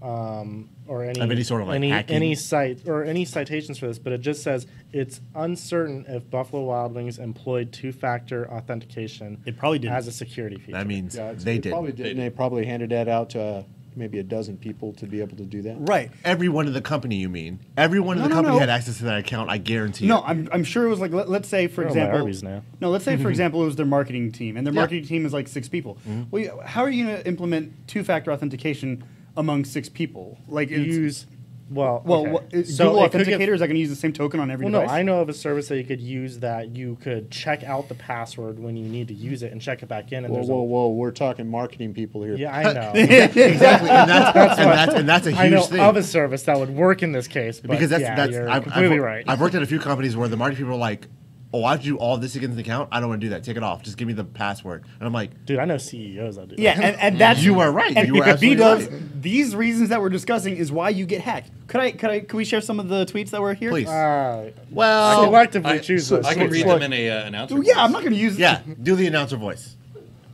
or any Of any sort of, like, hacking? any site or any citations for this, but it just says it's uncertain if Buffalo Wild Wings employed two-factor authentication. It probably didn't. as a security feature. That means Yeah, they did. Probably did. And they probably handed that out to maybe a dozen people to be able to do that. Right. Everyone in the company, you mean? Everyone in the No, company no. had access to that account. I guarantee. No, you. I'm sure it was like let's say for They're owned by example. Arby's now. No, let's say for example it was their marketing team, and their Yeah. marketing team is like 6 people. Well, how are you going to implement two-factor authentication among 6 people? Like You it's- use well, Well, okay. what, is So Google it could Authenticator get- is that going to use the same token on every Well, no, device? I know of a service that you could use that you could check out the password when you need to use it and check it back in. And Whoa, there's whoa, whoa! We're talking marketing people here. yeah, I know. exactly, and that's a huge I know thing. of a service that would work in this case, but Because yeah, you're completely right. I've worked at a few companies where the marketing people are like, "Oh, I have to do all this against the account. I don't want to do that. Take it off. Just give me the password." And I'm like, Dude, I know CEOs that do. Yeah, that. and that's You are right. And You are absolutely B-dubs, right. these reasons that we're discussing is why you get hacked. Could we share some of the tweets that were here? please. I Well, collectively choose so- this. I can It's read like- them in a announcer. Oh, yeah, I'm not going to use. yeah, do the announcer voice.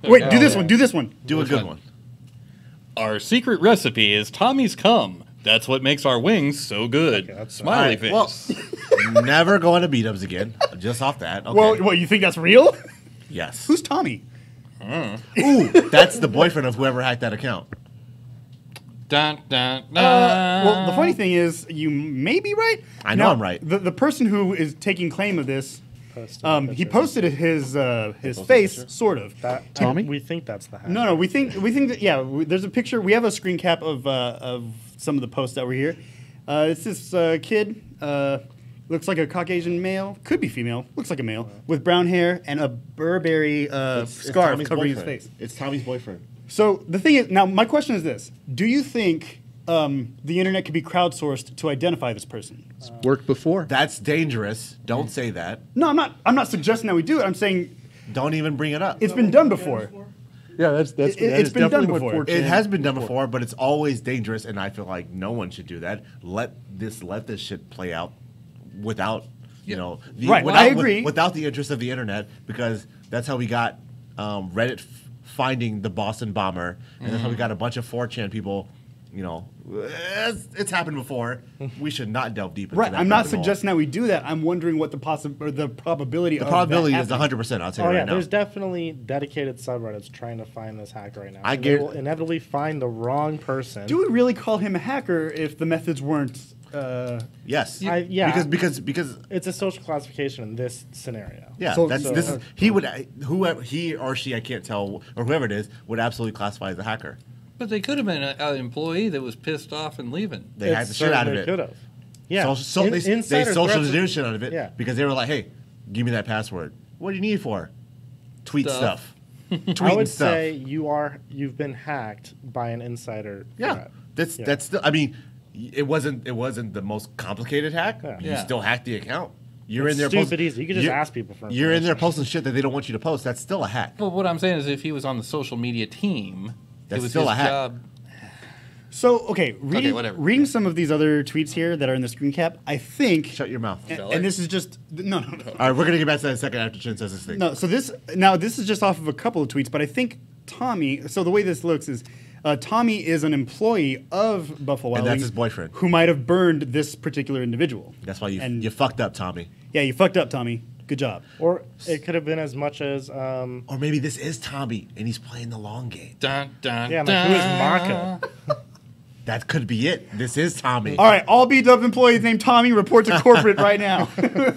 Wait, do Oh, this yeah. one. Do this one. Do Which a good one? one. Our secret recipe is Tommy's cum. That's what makes our wings so good. Okay, that's Smiley All right, face. well, never going to B-dubs again. Just off that. Okay. Well, what you think that's real? yes. Who's Tommy? Ooh, that's the boyfriend of whoever hacked that account. Dun, dun, dun. Well, the funny thing is, you may be right. I know I'm right. The person who is taking claim of this, Posted he posted his posted face, a picture? sort of. that, Tommy? We think that's the hack. No, we think that there's a picture. We have a screen cap of some of the posts that were here. It's this kid. Looks like a Caucasian male, could be female. Looks like a male with brown hair and a Burberry It's scarf Tommy's covering his boyfriend. face. It's Tommy's boyfriend. So the thing is, now my question is this: do you think the internet could be crowdsourced to identify this person? Worked before. That's dangerous. Don't say that. No, I'm not. I'm not suggesting that we do it. I'm saying Don't even bring it up. it's been done before. Yeah, that's It's that is been done definitely what before. 4chan It has been done before, but it's always dangerous, and I feel like no one should do that. Let this shit play out without, Right, I agree. without the interest of the internet, because that's how we got Reddit finding the Boston bomber, and that's how we got a bunch of 4chan people. It's happened before. We should not delve deep into Right. that. I'm not rabbit hole. suggesting that we do that. I'm wondering what the probability. The of probability that is happening. 100%. I'll tell Oh you yeah, right now. there's definitely dedicated subreddits trying to find this hack right now. I And they guar- will inevitably find the wrong person. Do we really call him a hacker if the methods weren't? Yes. yeah. Because It's a social classification in this scenario. yeah, So- this is he would whoever he or she, I can't tell, or whoever it is, would absolutely classify as a hacker. But they could have been an employee that was pissed off and leaving. They hacked the shit out of it. Could have. Yeah. They Insider social threats- engineered shit out of it Yeah. because they were like, "Hey, give me that password. What do you need for? Tweet Stuff. stuff. I Tweet would stuff. say you've been hacked by an insider. Yeah, threat. that's Yeah. that's. I mean, it wasn't the most complicated hack. Yeah. You Yeah. still hacked the account. You're It's in there. stupid easy. You can just you're- ask people for You're in there information. posting shit that they don't want you to post. That's still a hack. But what I'm saying is, if he was on the social media team, That's it was still his a hack. job. So okay, reading, whatever. reading some of these other tweets here that are in the screen cap, I think. Shut your mouth. And this is just no. All right, we're gonna get back to that in a second after Chin says this thing. No, so this is just off of a couple of tweets, but I think Tommy. So the way this looks is, Tommy is an employee of Buffalo Wild And that's Wings his boyfriend. who might have burned this particular individual. That's why And- you fucked up, Tommy. Yeah, you fucked up, Tommy. Good job. Or it could have been as much as Or maybe this is Tommy and he's playing the long game. Dun, dun, yeah, like dun. who is Maka? That could be it. This is Tommy. All right, all B-Dub employees named Tommy report to corporate right now.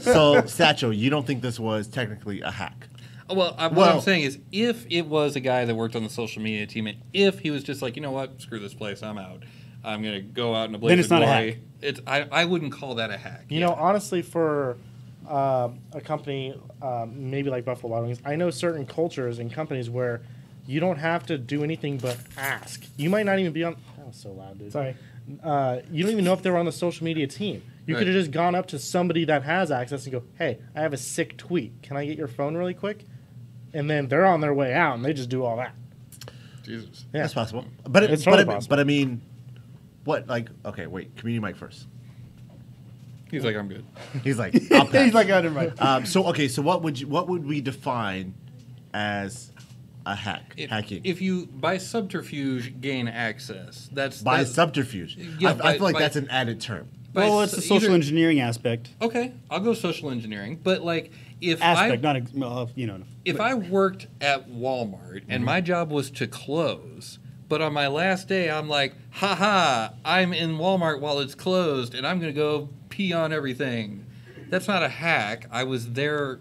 So, Satcho, you don't think this was technically a hack? Well, what Well- I'm saying is, if it was a guy that worked on the social media team, and if he was just like, you know what, screw this place, I'm out. I'm gonna go out in a blaze Then it's of not a glory. hack. I wouldn't call that a hack. You know, honestly, for a company maybe like Buffalo Wild Wings, I know certain cultures and companies where you don't have to do anything but ask. You might not even be on. That was so loud, dude. Sorry. You don't even know if they're on the social media team. You Right. could have just gone up to somebody that has access and go, "Hey, I have a sick tweet. Can I get your phone really quick?" And then they're on their way out, and they just do all that. Jesus. Yeah. That's possible. But It's totally but possible. I mean, what? Like, okay, wait. Community mic first. He's like, I'm good. He's like, I'll pass. He's like, oh, never mind. So what would we define as a hack. Hacking. If you by subterfuge gain access, that's Subterfuge. Yeah, I feel like that's an added term. Well, it's the social engineering aspect. Okay, I'll go social engineering, but like if if I worked at Walmart and my job was to close, but on my last day I'm like, haha, I'm in Walmart while it's closed and I'm going to go pee on everything. That's not a hack. I was there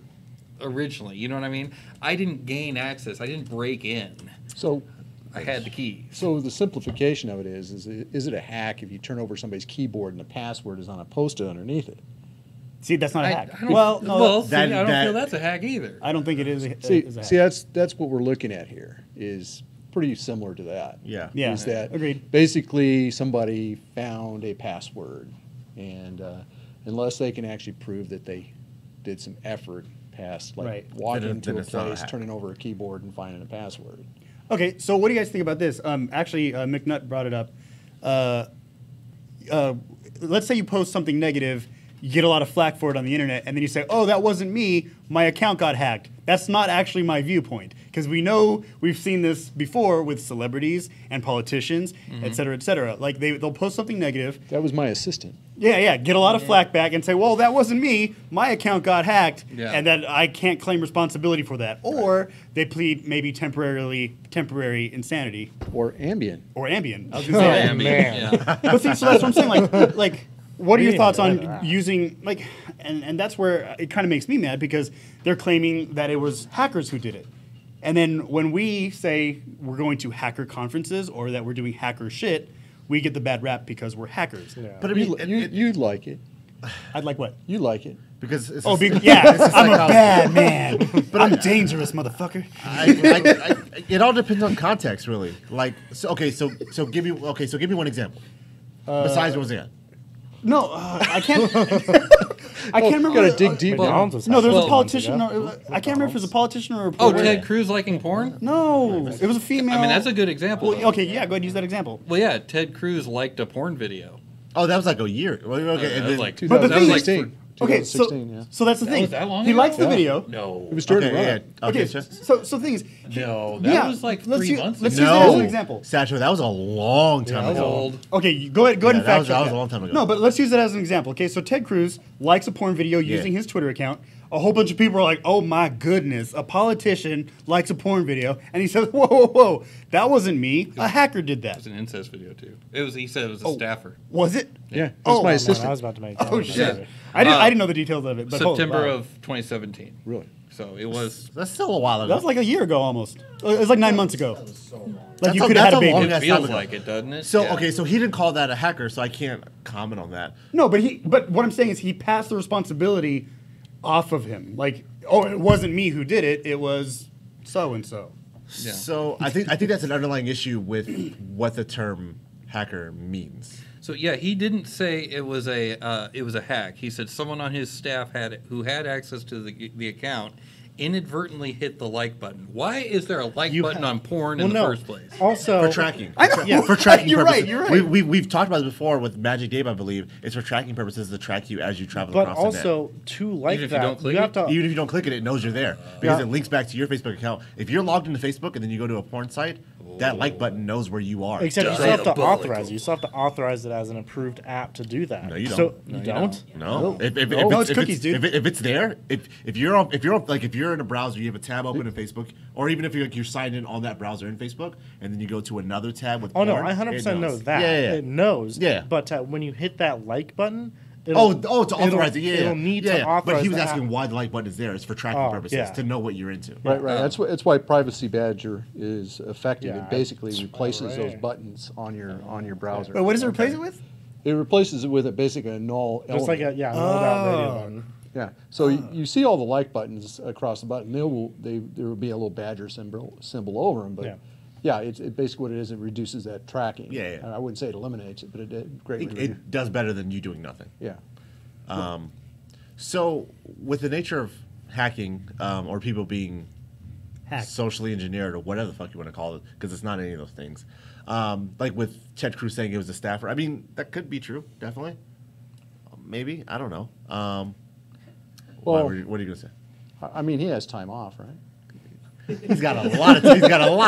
originally. You know what I mean? I didn't gain access. I didn't break in. So I had the keys. So the simplification of it is it a hack if you turn over somebody's keyboard and the password is on a Post-it underneath it? See, that's not a hack. I don't feel that's a hack either. I don't think it is. See, that's what we're looking at here. Is pretty similar to that. Yeah. Yeah. Is that Agreed. basically somebody found a password, and unless they can actually prove that they did some effort past Right. walking Then into a it's not a place, hack. turning over a keyboard, and finding a password. Okay, so what do you guys think about this? Actually, McNutt brought it up. Let's say you post something negative, you get a lot of flack for it on the internet, and then you say, "Oh, that wasn't me. My account got hacked." That's not actually my viewpoint, because we've seen this before with celebrities and politicians, et cetera, et cetera. Like they'll post something negative. That was my assistant. Yeah, get a lot of flack back and say, well, that wasn't me. My account got hacked, and that I can't claim responsibility for that. Or they plead maybe temporary insanity. Or Ambien. Or Ambien. I was going to say man. Yeah. But see, so that's what I'm saying. Like, what are your thoughts on using, like, and that's where it kind of makes me mad, because they're claiming that it was hackers who did it. And then when we say we're going to hacker conferences or that we're doing hacker shit, we get the bad rap because we're hackers. Yeah. But I mean, You'd like it. I'd like what? You like it. because it's Oh, just- yeah, I'm a psychology. bad man. But I'm dangerous, motherfucker. It all depends on context, really. Like, so give me one example. Besides Roseanne. No, I can't. I can't remember. Gotta dig deep. McDonald's was No, there was hacked a a month politician. ago. No, I can't remember if it was a politician or a Oh, reporter. Ted Cruz liking porn? No, it was a female. I mean, that's a good example. Well, though. okay, yeah, go ahead and use that example. Well, yeah, Ted Cruz liked a porn video. Oh, that was like a year. Well, okay, That and was then, like, But the that was thing like is- 2016. Okay, so 2016, yeah. so that's the That thing. was that long He ago? likes the Yeah. video. No. It was during okay, the yeah. run. Okay, Okay, so the thing is, No, that yeah, was like let's 3 use- months let's ago. use that as an no, example. Satchel, that was a long time that was ago. Old. Okay, go ahead Yeah, and that fact was- check that was a long time ago. No, but let's use it as an example. Okay, so Ted Cruz likes a porn video using his Twitter account. A whole bunch of people are like, "Oh my goodness, a politician likes a porn video," and he says, "Whoa, whoa, whoa, that wasn't me. A hacker did that." It was an incest video too. It was. He said it was a staffer. Was it? Yeah, it Oh, was my man, Man, assistant. I was about to make. Oh shit! I didn't know the details of it. But September wow. of 2017. Really? So it was. That's still a while ago. That was like a year ago almost. It was like 9 months ago. Like you That's could a- have had a that's a long baby. ass It feels time ago. like it, doesn't it? So Yeah. okay, so he didn't call that a hacker, so I can't comment on that. No, but what I'm saying is he passed the responsibility off of him. Like, oh, it wasn't me who did it. It was so and so. Yeah. So I think that's an underlying issue with what the term hacker means. So yeah, he didn't say it was a hack. He said someone on his staff who had access to the account inadvertently hit the like button. Why is there a like button on porn in the first place? Also, For tracking. I know. Yeah. For tracking You're purposes. right, you're right. We've talked about this before with Magic Dave, I believe. It's for tracking purposes to track you as you travel but across the net. also to like Even if you that, don't click have it? to. Even if you don't click it, it knows you're there because Yeah. it links back to your Facebook account. If you're logged into Facebook and then you go to a porn site, that like button knows where you are. Except you Duh. still have to Diabolical. authorize it. You still have to authorize it as an approved app to do that. No, you don't. So No, you don't. No, if No, it's cookies, dude. If it's there, if you're in a browser, you have a tab open in Facebook, or even if you're signed in on that browser in Facebook, and then you go to another tab with Oh no, porn, I 100% it know knows. that. Yeah. It knows. Yeah. But when you hit that like button, To it'll authorize it, yeah. It'll need yeah, to authorize. But he was the asking app. why the like button is there. It's for tracking Oh, purposes, yeah. to know what you're into. Right. That's why Privacy Badger is effective. Yeah, It basically it's replaces those right. buttons on your browser. Wait, what does it replace it with? It replaces it with basically a null It's like element. an old out radio button. Yeah. So you see all the like buttons across the button. There will be a little badger symbol over them, but Yeah. yeah, it basically what it is. It reduces that tracking. Yeah, yeah. I wouldn't say it eliminates it, but it greatly reduces. It does better than you doing nothing. Yeah. So, with the nature of hacking, or people being Hack. socially engineered, or whatever the fuck you want to call it, because it's not any of those things. Like with Ted Cruz saying it was a staffer. I mean, that could be true, definitely. Maybe, I don't know. Well- what are you going to say? I mean, he has time off, right? He's got a lot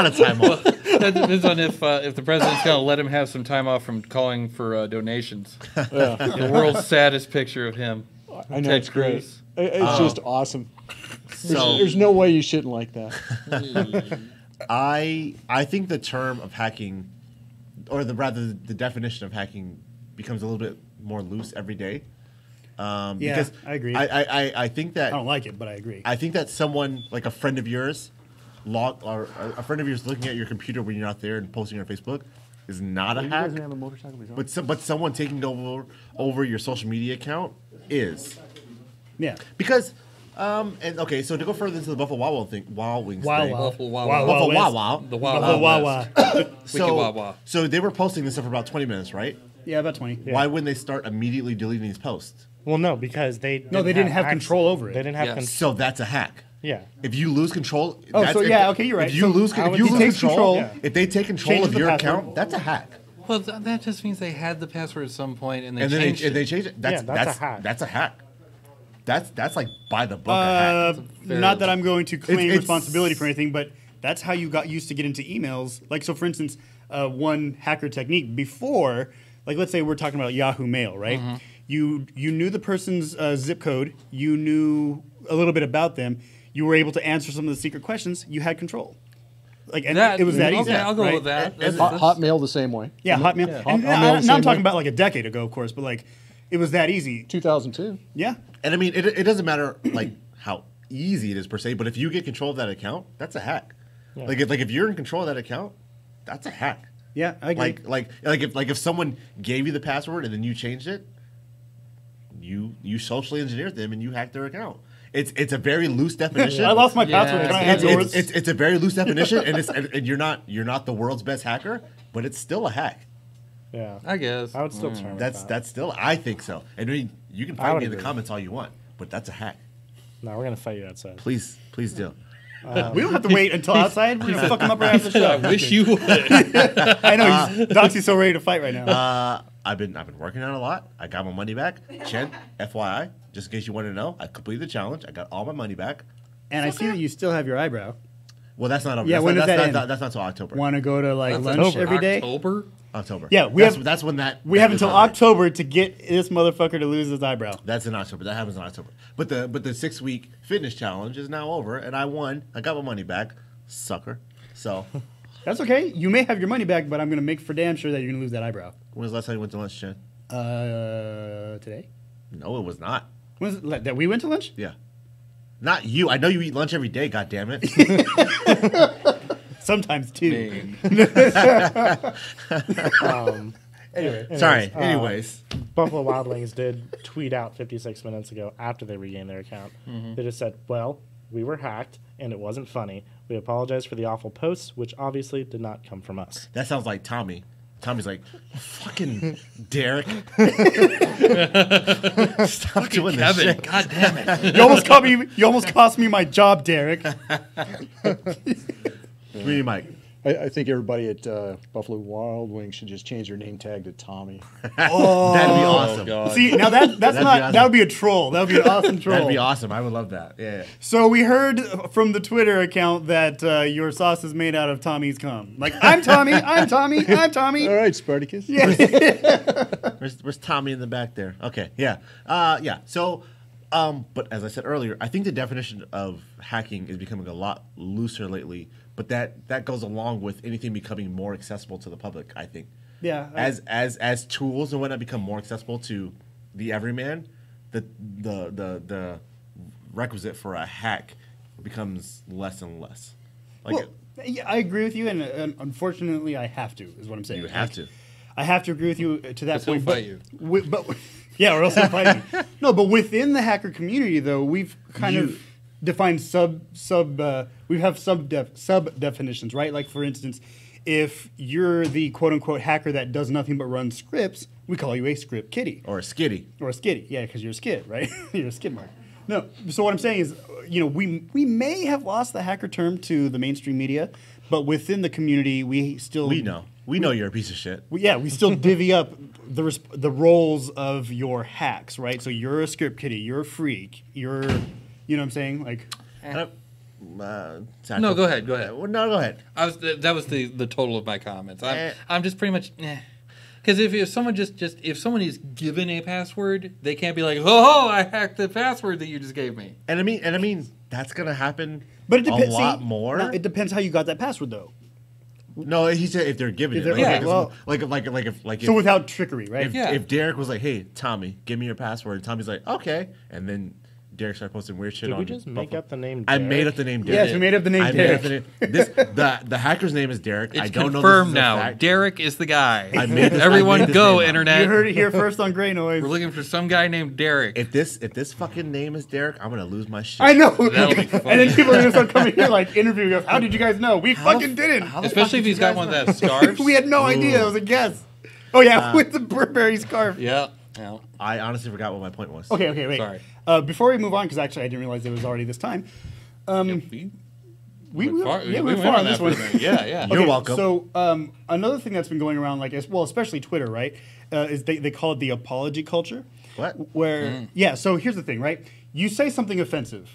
of time off. That depends on if the president's going to let him have some time off from calling for donations. Yeah. The world's saddest picture of him. I know Ted it's great. Cruz. It's just awesome. So There's no way you shouldn't like that. I think the term of hacking, or rather the definition of hacking, becomes a little bit more loose every day. Because I agree. I think that I don't like it, but I agree. I think that someone like a friend of yours, or a friend of yours looking at your computer when you're not there and posting on Facebook, is not a He hack. doesn't have a motorcycle. He's on. But someone taking over your social media account is. Yeah. Because and okay, so to go further into the Buffalo Wild Wings Wow, thing. wow. Buffalo Wild Wow, West. Buffalo West. Wow Wow. The Wild Buffalo Wild Wow West. Wow. Wiki Wah Wah. So they were posting this stuff for about 20 minutes, right? Yeah, about 20. Yeah. Why wouldn't they start immediately deleting these posts? Well, no, because they didn't have control over it. They didn't have Yes. control. So that's a hack. Yeah. If you lose control, Oh, that's- so yeah, okay, you're right. If you So lose, how if would you he lose take control, control, if they take control changes of the your password. account, that's a hack. Well, that just means they had the password at some point and they And then changed it. they change it. That's that's a hack. That's a hack. That's like by the book a hack. very- Not that I'm going to claim It's- responsibility for anything, but that's how you got used to get into emails. Like, so for instance, one hacker technique before, like, let's say we're talking about Yahoo Mail, right? Mm-hmm. You knew the person's zip code, you knew a little bit about them, you were able to answer some of the secret questions, you had control. Like, and That- it was that easy. Okay, I'll go right? with that. And- That's- Hotmail the same way. Yeah, Hotmail. Yeah. And Hotmail now the I'm same talking way. about like a decade ago, of course, but like it was that easy. 2002. Yeah. And I mean, it doesn't matter like how easy it is per se, but if you get control of that account, that's a hack. Yeah. Like if you're in control of that account, that's a hack. Yeah, I agree. Like if someone gave you the password and then you changed it, you socially engineered them and you hacked their account. It's a very loose definition. I lost my Yeah. password. Can I have yours? It's a very loose definition, and you're not the world's best hacker, but it's still a hack. Yeah. I guess. I would still turn. That's still, I think so. And I mean, you can I fight would me in the agree. comments all you want, but that's a hack. No, we're gonna fight you outside. Please do. We don't have to wait until outside. We're gonna fuck him up right after the show. I wish you would. I know Doxy's so ready to fight right now. I've been working on it a lot. I got my money back. Chen, FYI, just in case you want to know, I completed the challenge. I got all my money back. And I see that you still have your eyebrow. Well, that's not over. Yeah, that's when not, does that that's end? not, that's not until October. Want to go to like That's lunch October. every day? October? October. Yeah, that's when that. We that have is until on. October to get this motherfucker to lose his eyebrow. That's in October. That happens in October. But the 6-week fitness challenge is now over, and I won. I got my money back, sucker. So, That's okay. You may have your money back, but I'm gonna make for damn sure that you're gonna lose that eyebrow. when was the last time you went to lunch, Chen? Today? No, it was not. When was it, that we went to lunch? Yeah, not you. I know you eat lunch every day. God damn it. Sometimes two. Maine. Anyway, Sorry. Anyways, Buffalo Wild Wings did tweet out 56 minutes ago after they regained their account. They just said, "Well, we were hacked and it wasn't funny. We apologize for the awful posts, which obviously did not come from us." that sounds like Tommy. Tommy's like, fucking Derek. Stop doing this Kevin, shit. God damn it. you almost cost me my job, Derek. Really, Mike. I think everybody at Buffalo Wild Wings should just change their name tag to Tommy. That'd be awesome. Oh, God. See, now that's That'd be not awesome. that would be a troll. That would be an awesome troll. That'd be awesome. I would love that. Yeah. So we heard from the Twitter account that your sauce is made out of Tommy's cum. Like, I'm Tommy, I'm Tommy, I'm Tommy. All right, Spartacus. Where's Tommy in the back there? Okay. Yeah. Yeah. So, but as I said earlier, I think the definition of hacking is becoming a lot looser lately. But that goes along with anything becoming more accessible to the public. I think. Yeah. As tools and whatnot become more accessible to the everyman, the requisite for a hack becomes less and less. Like Well, yeah, I agree with you, and unfortunately, I have to. Is what I'm saying. you have to. I have to agree with you to that 'Cause he'll point. fight you. But yeah, or else he'll fight me. No, but within the hacker community, though, we've kind of defined we have sub definitions, right? Like, for instance, if you're the quote unquote hacker that does nothing but run scripts, we call you a script kiddie. Or a skitty. Or a skiddy, yeah, because you're a skid, right? You're a skid mark. No, so what I'm saying is, we may have lost the hacker term to the mainstream media, but within the community, we still We know you're a piece of shit. we still divvy up the roles of your hacks, right? So you're a script kiddie, you're a freak, you know what I'm saying? Like, And No, go ahead. Go ahead. Well, no, go ahead. That was the total of my comments. I'm just pretty much. Because if someone if someone is given a password, they can't be like, oh, I hacked the password that you just gave me. And I mean that's gonna happen. But it depends. A lot more. No, it depends how you got that password, though. No, he said if they're giving it. Yeah, well, if so without trickery, right? If Derek was like, "Hey, Tommy, give me your password," and Tommy's like, "Okay," and then Derek started posting weird shit Did on. we just make up the name I Derek? made up the name Derek. Yes, we made up the name Derek. The hacker's name is Derek. It's I don't confirmed know this is a now. fact. Derek is the guy. I made this- Everyone I made this go, name up. internet. You heard it here first on Greynoise. We're looking for some guy named Derek. If this fucking name is Derek, I'm gonna lose my shit. I know. That'll be And funny. then people are gonna start coming here like interviewing us. How did you guys know? We fucking didn't. How the fuck Especially if did he's you got guys one know? of that scarves. We had no idea. It was a guess. Oh yeah, with the Burberry scarf. Yeah. I honestly forgot what my point was. Okay, wait. Sorry. Before we move on, because actually I didn't realize it was already this time. We We went far, yeah, we we're went far on on that this for a one. minute. Yeah, yeah. You're welcome. So another thing that's been going around, like especially Twitter, right? Is they call it the apology culture. What? Where yeah. So here's the thing, right? You say something offensive.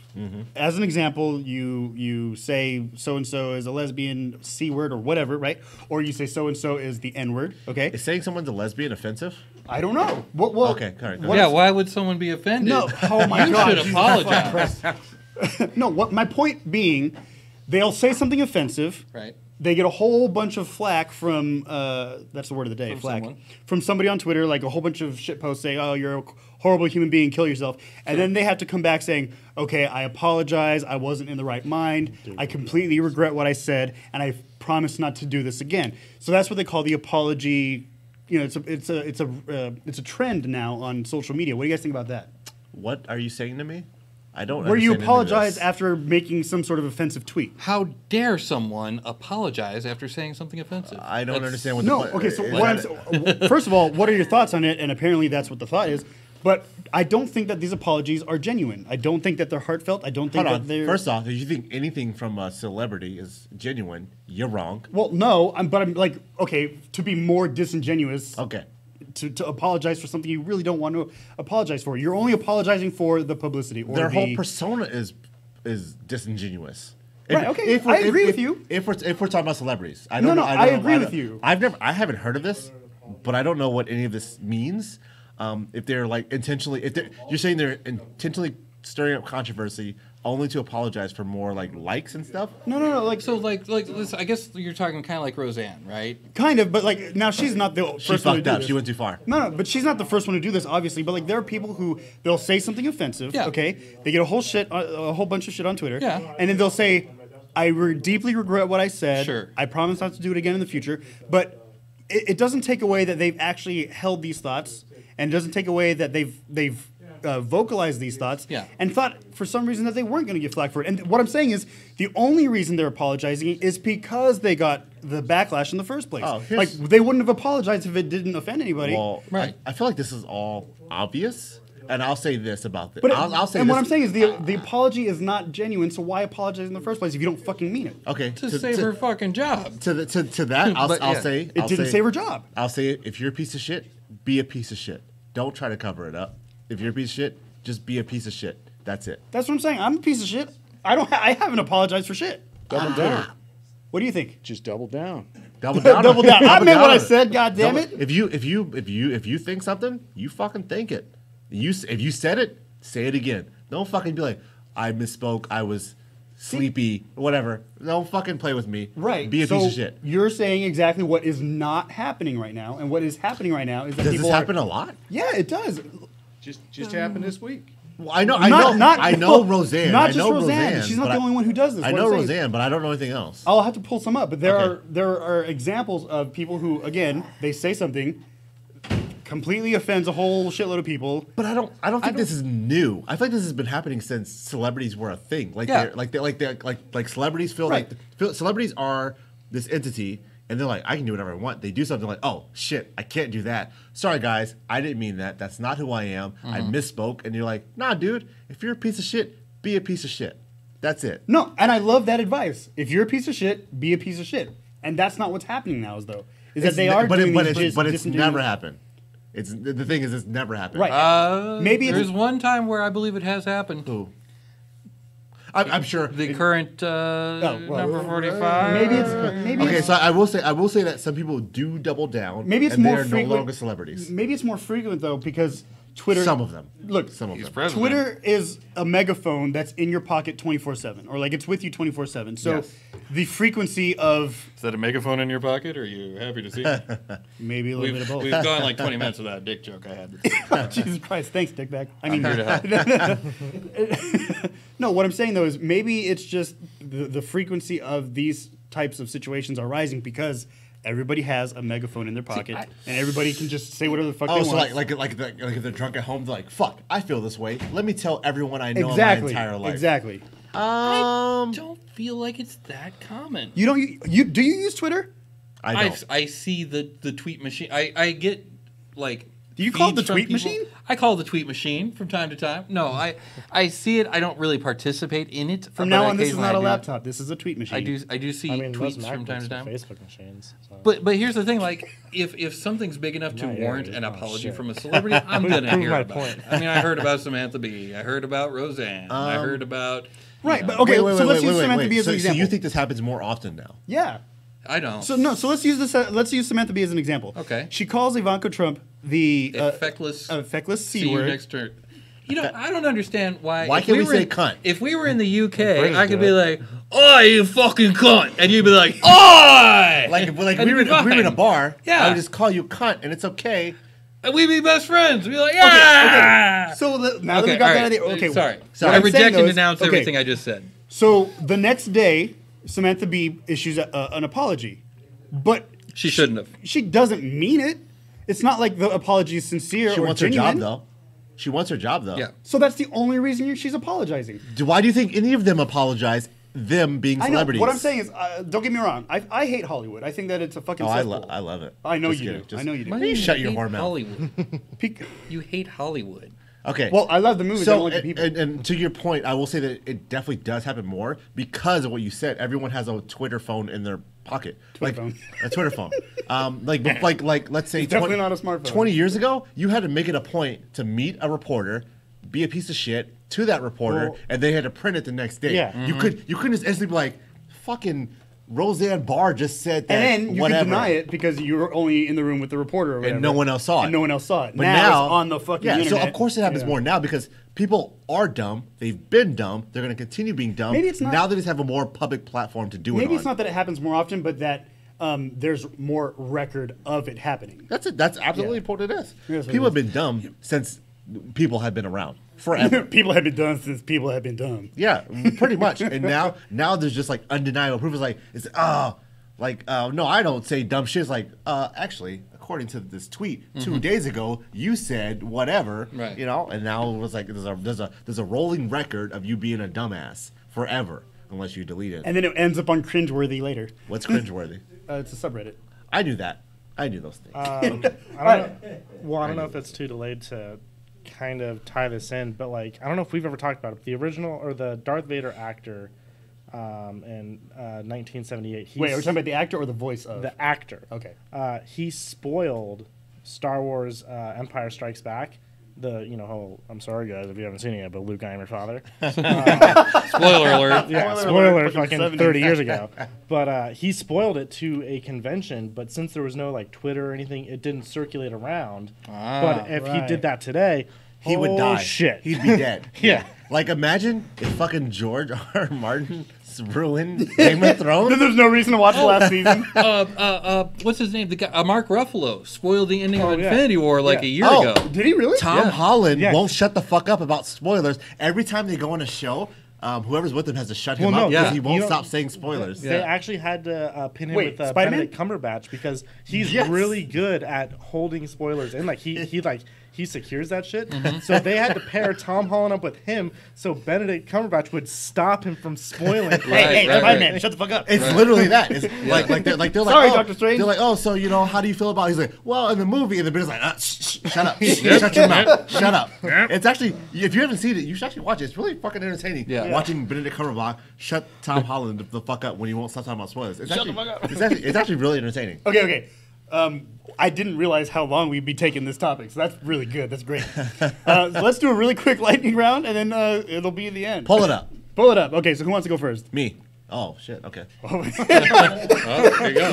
As an example, you say so and so is a lesbian, C word or whatever, right? Or you say so and so is the N word. Okay. Is saying someone's a lesbian offensive? I don't know. Well, Okay, all right, go what Yeah, is- why would someone be offended? No. Oh my You God. should Jesus apologize. Christ. No. What my point being, they'll say something offensive. Right. They get a whole bunch of flack from that's the word of the day, From flack. someone. From somebody on Twitter, like a whole bunch of shit posts saying, "Oh, you're a horrible human being, kill yourself." And then they have to come back saying, "Okay, I apologize. I wasn't in the right mind. I completely regret what I said, and I promise not to do this again." So that's what they call the apology. You know, it's a trend now on social media. What do you guys think about that? What are you saying to me? I don't. Where you understand any of apologize this. after making some sort of offensive tweet. How dare someone apologize after saying something offensive? I don't That's- understand what. No, the, okay. So is what that- first of all, what are your thoughts on it? And apparently, that's what the thought is. But I don't think that these apologies are genuine. I don't think that they're heartfelt. I don't think Hold that on. they're. First off, if you think anything from a celebrity is genuine, you're wrong. Well, no. But I'm like, okay, to be more disingenuous, Okay. to apologize for something you really don't want to apologize for. You're only apologizing for the publicity or Their the, whole persona is disingenuous. Right, okay, I agree with you. If we're talking about celebrities, I No, don't no, know. I don't- agree don't- with you. I haven't heard of this, but I don't know what any of this means. If they're like intentionally, you're saying they're intentionally stirring up controversy only to apologize for more like likes and stuff. No. Like So like this, I guess you're talking kind of like Roseanne, right? kind of, but like now she's not the She first one to fucked do up. this. She went too far. No, but she's not the first one to do this, obviously. But like, there are people who they'll say something offensive. Yeah. Okay, they get a whole bunch of shit on Twitter. Yeah. and then they'll say, "I deeply regret what I said. Sure. I promise not to do it again in the future." But it doesn't take away that they've actually held these thoughts, and it doesn't take away that they've vocalized these thoughts. Yeah. and thought for some reason that they weren't going to get flack for it. And what I'm saying is, the only reason they're apologizing is because they got the backlash in the first place. Oh, like here's- they wouldn't have apologized if it didn't offend anybody. Well, Right. I feel like this is all obvious, and I'll say this about this. But I'll say and this. what I'm saying is the apology is not genuine. So why apologize in the first place if you don't fucking mean it? Okay, To save her fucking job. to that, I'll But, yeah. say It didn't save her job. I'll say it. If you're a piece of shit, be a piece of shit. Don't try to cover it up. If you're a piece of shit, just be a piece of shit. That's it. That's what I'm saying. I'm a piece of shit. I haven't apologized for shit. Double down. What do you think? Just double down. Double down. Double down. I Double meant what down I on it. said. God damn Double- it. If you think something, you fucking think it. If you said it, say it again. Don't fucking be like, I misspoke. I was sleepy. Whatever. Don't fucking play with me. Right. Be a so piece of shit. You're saying exactly what is not happening right now, and what is happening right now is that Does people this are- happen a lot? Yeah, it does. Just happened this week. Well, I know well, Roseanne. Not I just know Roseanne. She's not but the only one who does this. I What know I'm saying is- Roseanne, but I don't know anything else. I'll have to pull some up, but there Okay. are examples of people who, again, they say something, completely offends a whole shitload of people. But I don't think this is new. I feel like this has been happening since celebrities were a thing. Like Yeah. like celebrities feel Right. celebrities are this entity, and they're like, I can do whatever I want. They do something like, oh shit, I can't do that. Sorry guys, I didn't mean that. That's not who I am. I misspoke. And you're like, nah, dude. If you're a piece of shit, be a piece of shit. That's it. No, and I love that advice. If you're a piece of shit, be a piece of shit. And that's not what's happening now, though. Is that they are doing these it's disingenuous- never happened. It's the thing is, it's never happened. Right. Maybe it's- there's one time where I believe it has happened. Who? I'm sure. The current number 45. maybe Okay, it's, so I will say that some people do double down. maybe it's and more they're frequent. no longer celebrities. Maybe it's more frequent though because Twitter. Some of them. Look, Some of He's them. president. Twitter is a megaphone that's in your pocket 24/7, or like it's with you 24/7. So Yes. the frequency of Is that a megaphone in your pocket? Or are you happy to see it? maybe a little bit of both. We've gone like 20 minutes without a dick joke I had. Jesus Christ, thanks, dickbag. I I'm mean, here to help. no, what I'm saying though is maybe it's just the frequency of these types of situations are rising because everybody has a megaphone in their pocket and everybody can just say whatever the fuck Oh, they so want. like if they're drunk at home, they're like, "Fuck, I feel this way. Let me tell everyone I know exactly, my entire life." exactly. I don't feel like it's that common. You don't do you use Twitter? I don't. I see the tweet machine. I get like. Do you call it feeds the from tweet people. machine? I call it the tweet machine from time to time. No, I see it. I don't really participate in it. From but now on, this is occasionally not a I do. laptop. This is a tweet machine. I do see I mean, most tweets from time MacBooks to are time. Facebook machines. So. But here's the thing, like if something's big enough to Not yet. warrant an Oh, apology shit. from a celebrity, I'm gonna Prove hear my about point. it. I mean, I heard about Samantha Bee. I heard about Roseanne. I heard about Right, you but know, okay, so let's use Samantha Bee as So an example. you think this happens more often now? yeah. I don't. So no, so let's use this. Let's use Samantha Bee as an example. Okay. She calls Ivanka Trump the See feckless C you word. next turn. You know, I don't understand why. Why if can't we were say in- cunt? If we were in the UK, British I could do be it. like, "Oi, you fucking cunt," and you'd be like, "Oi!" Like if And we it'd were, be if we were in a fine. bar, Yeah. I would just call you cunt, and it's okay. and we'd be best friends. We'd be like, "Yeah." So now that we got all that right. idea, okay. Sorry. What I I'm reject saying, though, and is- denounce okay, everything I just said. So the next day, Samantha Bee issues an apology, but She shouldn't have. she doesn't mean it. It's not like the apology is sincere She or wants genuine. her job though. She wants her job though. Yeah. So that's the only reason she's apologizing. Why do you think any of them apologize? Them being I know. celebrities. What I'm saying is, don't get me wrong. I hate Hollywood. I think that it's a fucking. Oh, I cesspool. love it. I know Just you kidding. do. I know you do. Why You do shut your hate whore mouth. Hollywood. Peak- You hate Hollywood. Okay. Well, I love the movies. I So, don't like the people. and to your point, I will say that it definitely does happen more because of what you said. Everyone has a Twitter phone in their pocket, Twitter phone. a Twitter phone. Like let's say It's definitely not a smartphone. 20 years ago, you had to make it a point to meet a reporter, be a piece of shit to that reporter, Well- and they had to print it the next day. Yeah. You couldn't just instantly be like, fucking Roseanne Barr just said that. And then you whatever. can deny it because you were only in the room with the reporter, or whatever, And no one else saw it. And no one else saw it. But now it's on the fucking yeah, internet. so of course it happens Yeah. more now because people are dumb. They've been dumb. They're going to continue being dumb. Maybe it's not- now they just have a more public platform to do it Maybe on. it's not that it happens more often, but that there's more record of it happening. That's it. That's absolutely Yeah. what it is. Yes, it People have is. been dumb since people have been around forever. People have been dumb since people have been dumb. Yeah, pretty much. And now there's just like undeniable proof. It's like no, I don't say dumb shit. It's like actually, according to this tweet 2 days ago, you said whatever. Right. You know, and now it was like there's a rolling record of you being a dumbass forever unless you delete it. And then it ends up on cringeworthy later. What's cringeworthy? It's a subreddit. I knew that. I knew those things. I don't know if it's too delayed to kind of tie this in, but like I don't know if we've ever talked about it. The original or the Darth Vader actor in 1978. Wait, are we talking about the actor or the voice of? the actor? Okay. He spoiled Star Wars Empire Strikes Back. I'm sorry guys if you haven't seen it yet, but Luke, I am your father. Spoiler alert. Yeah, Spoiler spoiler, alert, fucking fucking 30 70s. years ago. But he spoiled it to a convention, but since there was no like Twitter or anything, it didn't circulate around. But if he right. did that today, he would die. Shit. He'd be dead. Yeah. Like imagine if fucking George R. Martin ruined Game of Thrones. There's no reason to watch the last season. What's his name? The guy, Mark Ruffalo spoiled the ending of yeah. Infinity War like Yeah. a year Oh, ago. Did he really? Tom Yeah. Holland Yes. won't shut the fuck up about spoilers. Every time they go on a show, whoever's with him has to shut him Well, no, up because yeah. he won't You know- stop saying spoilers. They actually had to pin him Wait, with Spider-Man? Benedict Cumberbatch because he's Yes. really good at holding spoilers in. Like he secures that shit. So they had to pair Tom Holland up with him so Benedict Cumberbatch would stop him from spoiling. Right, Hey, right, Spider-Man, right. shut the fuck up. It's literally that. It's like they're like Sorry, oh, Dr. Strange. They're like, oh, so how do you feel about it? He's like, well, in the movie, and the bit's like, shut up, shut your mouth, shut up. It's actually, if you haven't seen it, you should actually watch it. It's really fucking entertaining. Yeah. Watching Benedict Cumberbatch shut Tom Holland the fuck up when he won't stop talking about spoilers. It's Shut actually, the fuck up. It's actually really entertaining. Okay. I didn't realize how long we'd be taking this topic, so that's really good. That's great. Let's do a really quick lightning round, and then it'll be the end. Pull it up. Pull it up. Okay, so who wants to go first? Me. Oh shit. Okay. Oh, there you go.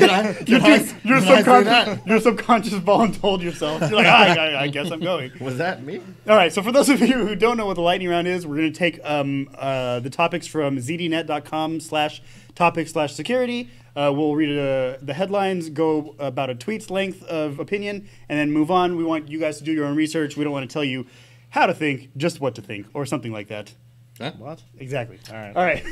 Your subconscious voluntold yourself. You're like, I guess I'm going. Was that me? All right, so for those of you who don't know what the lightning round is, we're going to take the topics from zdnet.com/topic/security. We'll read the headlines, go about a tweet's length of opinion, and then move on. We want you guys to do your own research. We don't want to tell you how to think, just what to think, or something like that. Huh? What? Exactly. All right. All right.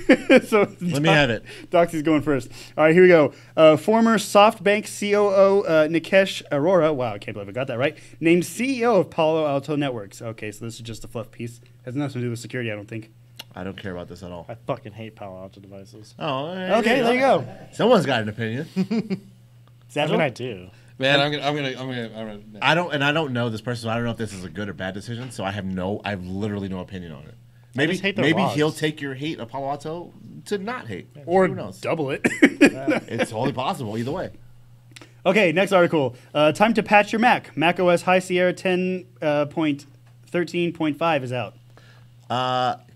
So Let me have it. Doxy's going first. All right, here we go. Former SoftBank COO Nikesh Arora, wow, I can't believe I got that right, named CEO of Palo Alto Networks. Okay, so this is just a fluff piece. Has nothing to do with security, I don't think. I don't care about this at all. I fucking hate Palo Alto devices. Oh. Okay, there you go. Someone's got an opinion. I Satchel? mean, I do. Man, I'm gonna. I don't know this person. So I don't know if this is a good or bad decision. So I have literally no opinion on it. Maybe just hate their logs. he'll take your hate of Palo Alto to not hate. Or Who knows? double it. It's totally possible either way. Okay, next article. Time to patch your Mac. Mac OS High Sierra 10.13.5 is out.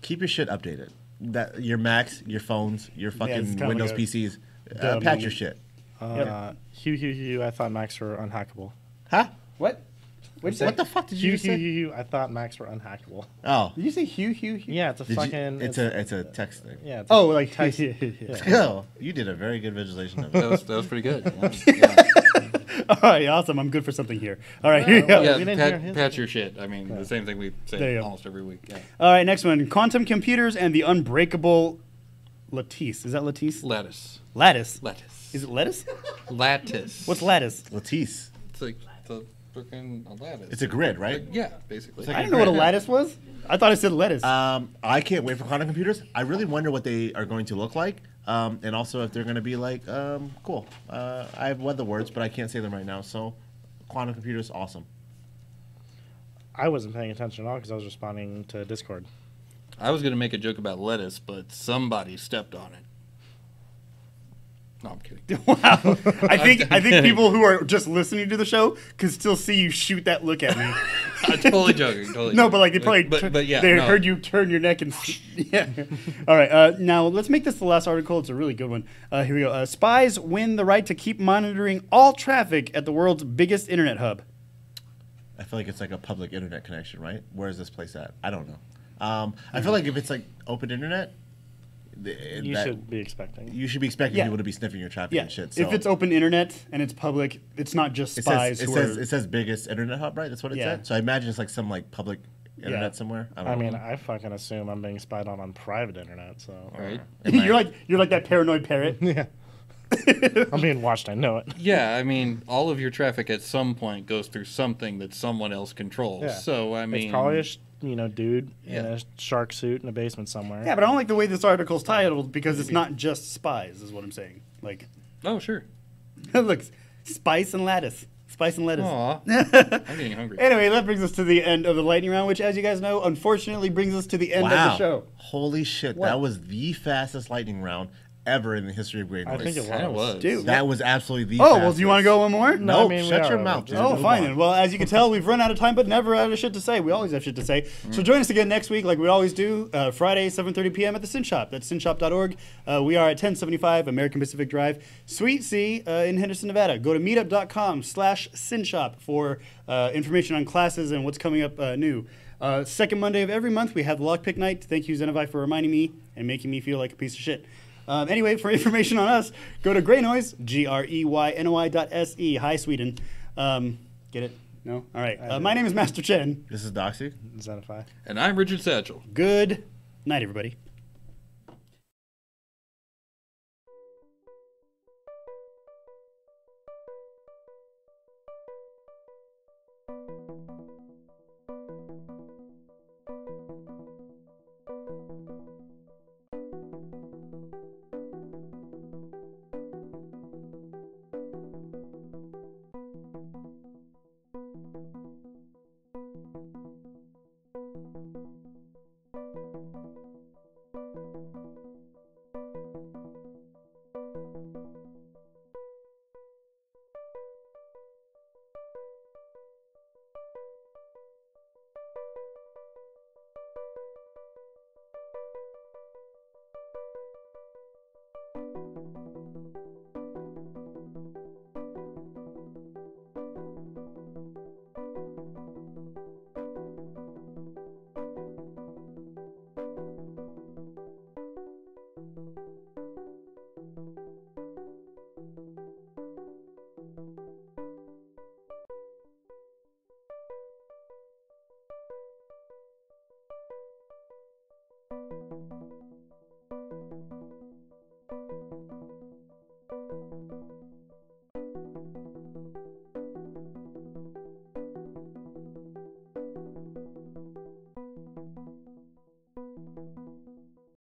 Keep your shit updated. That your Macs, your phones, your it's fucking kinda Windows like a PCs. dumb Patch moment. your shit. Hugh, I thought Macs were unhackable. Huh? What? What'd you say? What the fuck did you just say? Hugh, I thought Macs were unhackable. Oh, Did you say Hugh? Yeah, it's a Did you- fucking. it's a text thing. Yeah. It's Oh, like Text- yeah. Oh, you did a very good visualization of it. That was pretty good. Yeah. All right, awesome. I'm good for something here. All right, here you go. Yeah, we didn't hear his patch your shit. I mean, the same thing we There say you go. almost every week. Yeah. All right, next one. Quantum computers and the unbreakable lattice. Is that lattice? Lattice. Lattice. Lattice. Is it lettuce? Lattice. What's lattice? Lattice. It's like the freaking lattice. It's a grid, right? Yeah, basically. like I didn't know what a lattice was. I thought it said lettuce. I can't wait for quantum computers. I really wonder what they are going to look like, and also if they're going to be like cool. I have read the words, but I can't say them right now. So, quantum computers, awesome. I wasn't paying attention at all because I was responding to Discord. I was going to make a joke about lettuce, but somebody stepped on it. No, I'm kidding. Wow. I think people who are just listening to the show can still see you shoot that look at me. I'm totally joking. Totally No, joking. but like they probably but yeah, they no. heard you turn your neck and yeah. All right, now let's make this the last article. It's a really good one. Here we go. Spies win the right to keep monitoring all traffic at the world's biggest internet hub. I feel like it's like a public internet connection, right? Where is this place at? I don't know. I feel like if it's like open internet, You should be expecting. you should be expecting Yeah. people to be sniffing your traffic Yeah, and shit. So if it's open internet and it's public, it's not just it spies says, who it says are. it says biggest internet hub, right? That's what it Yeah. said. So I imagine it's like some like public internet Yeah. somewhere. I I don't mean, know. I fucking assume I'm being spied on private internet, so. Right? you're like that paranoid parrot. Yeah. I'm being watched, I know it. Yeah, I mean, all of your traffic at some point goes through something that someone else controls. Yeah. So, I mean... It's probably a dude in Yeah. a shark suit in a basement somewhere. Yeah, but I don't like the way this article's titled because it's not just spies, is what I'm saying. Like, Oh, sure. look, spice and lettuce. Spice and lettuce. Aw. I'm getting hungry. Anyway, that brings us to the end of the lightning round, which, as you guys know, unfortunately brings us to the end of the show. Holy shit. What? That was the fastest lightning round ever in the history of Greynoise. I think it Kind of was. was. Dude. That was absolutely the Oh, fastest. well, do you want to go one more? No, I mean, we shut your are, mouth. just dude. Oh, Move fine on. then. Well, as you can tell, we've run out of time, but never out of shit to say. We always have shit to say. So join us again next week, like we always do, Friday, 7:30 p.m. at the Sin Shop. That's sinshop.org. We are at 1075 American Pacific Drive, Suite C in Henderson, Nevada. Go to meetup.com/sinshop for information on classes and what's coming up new. Second Monday of every month, we have the Lockpick Night. Thank you, Zenivai, for reminding me and making me feel like a piece of shit. Anyway, for information on us, go to Greynoise, GREYNOI.SE. Hi, Sweden. Get it? No? All right. My name is Master Chen. This is Doxy. Zenify. And I'm Richard Satchel. Good night, everybody. you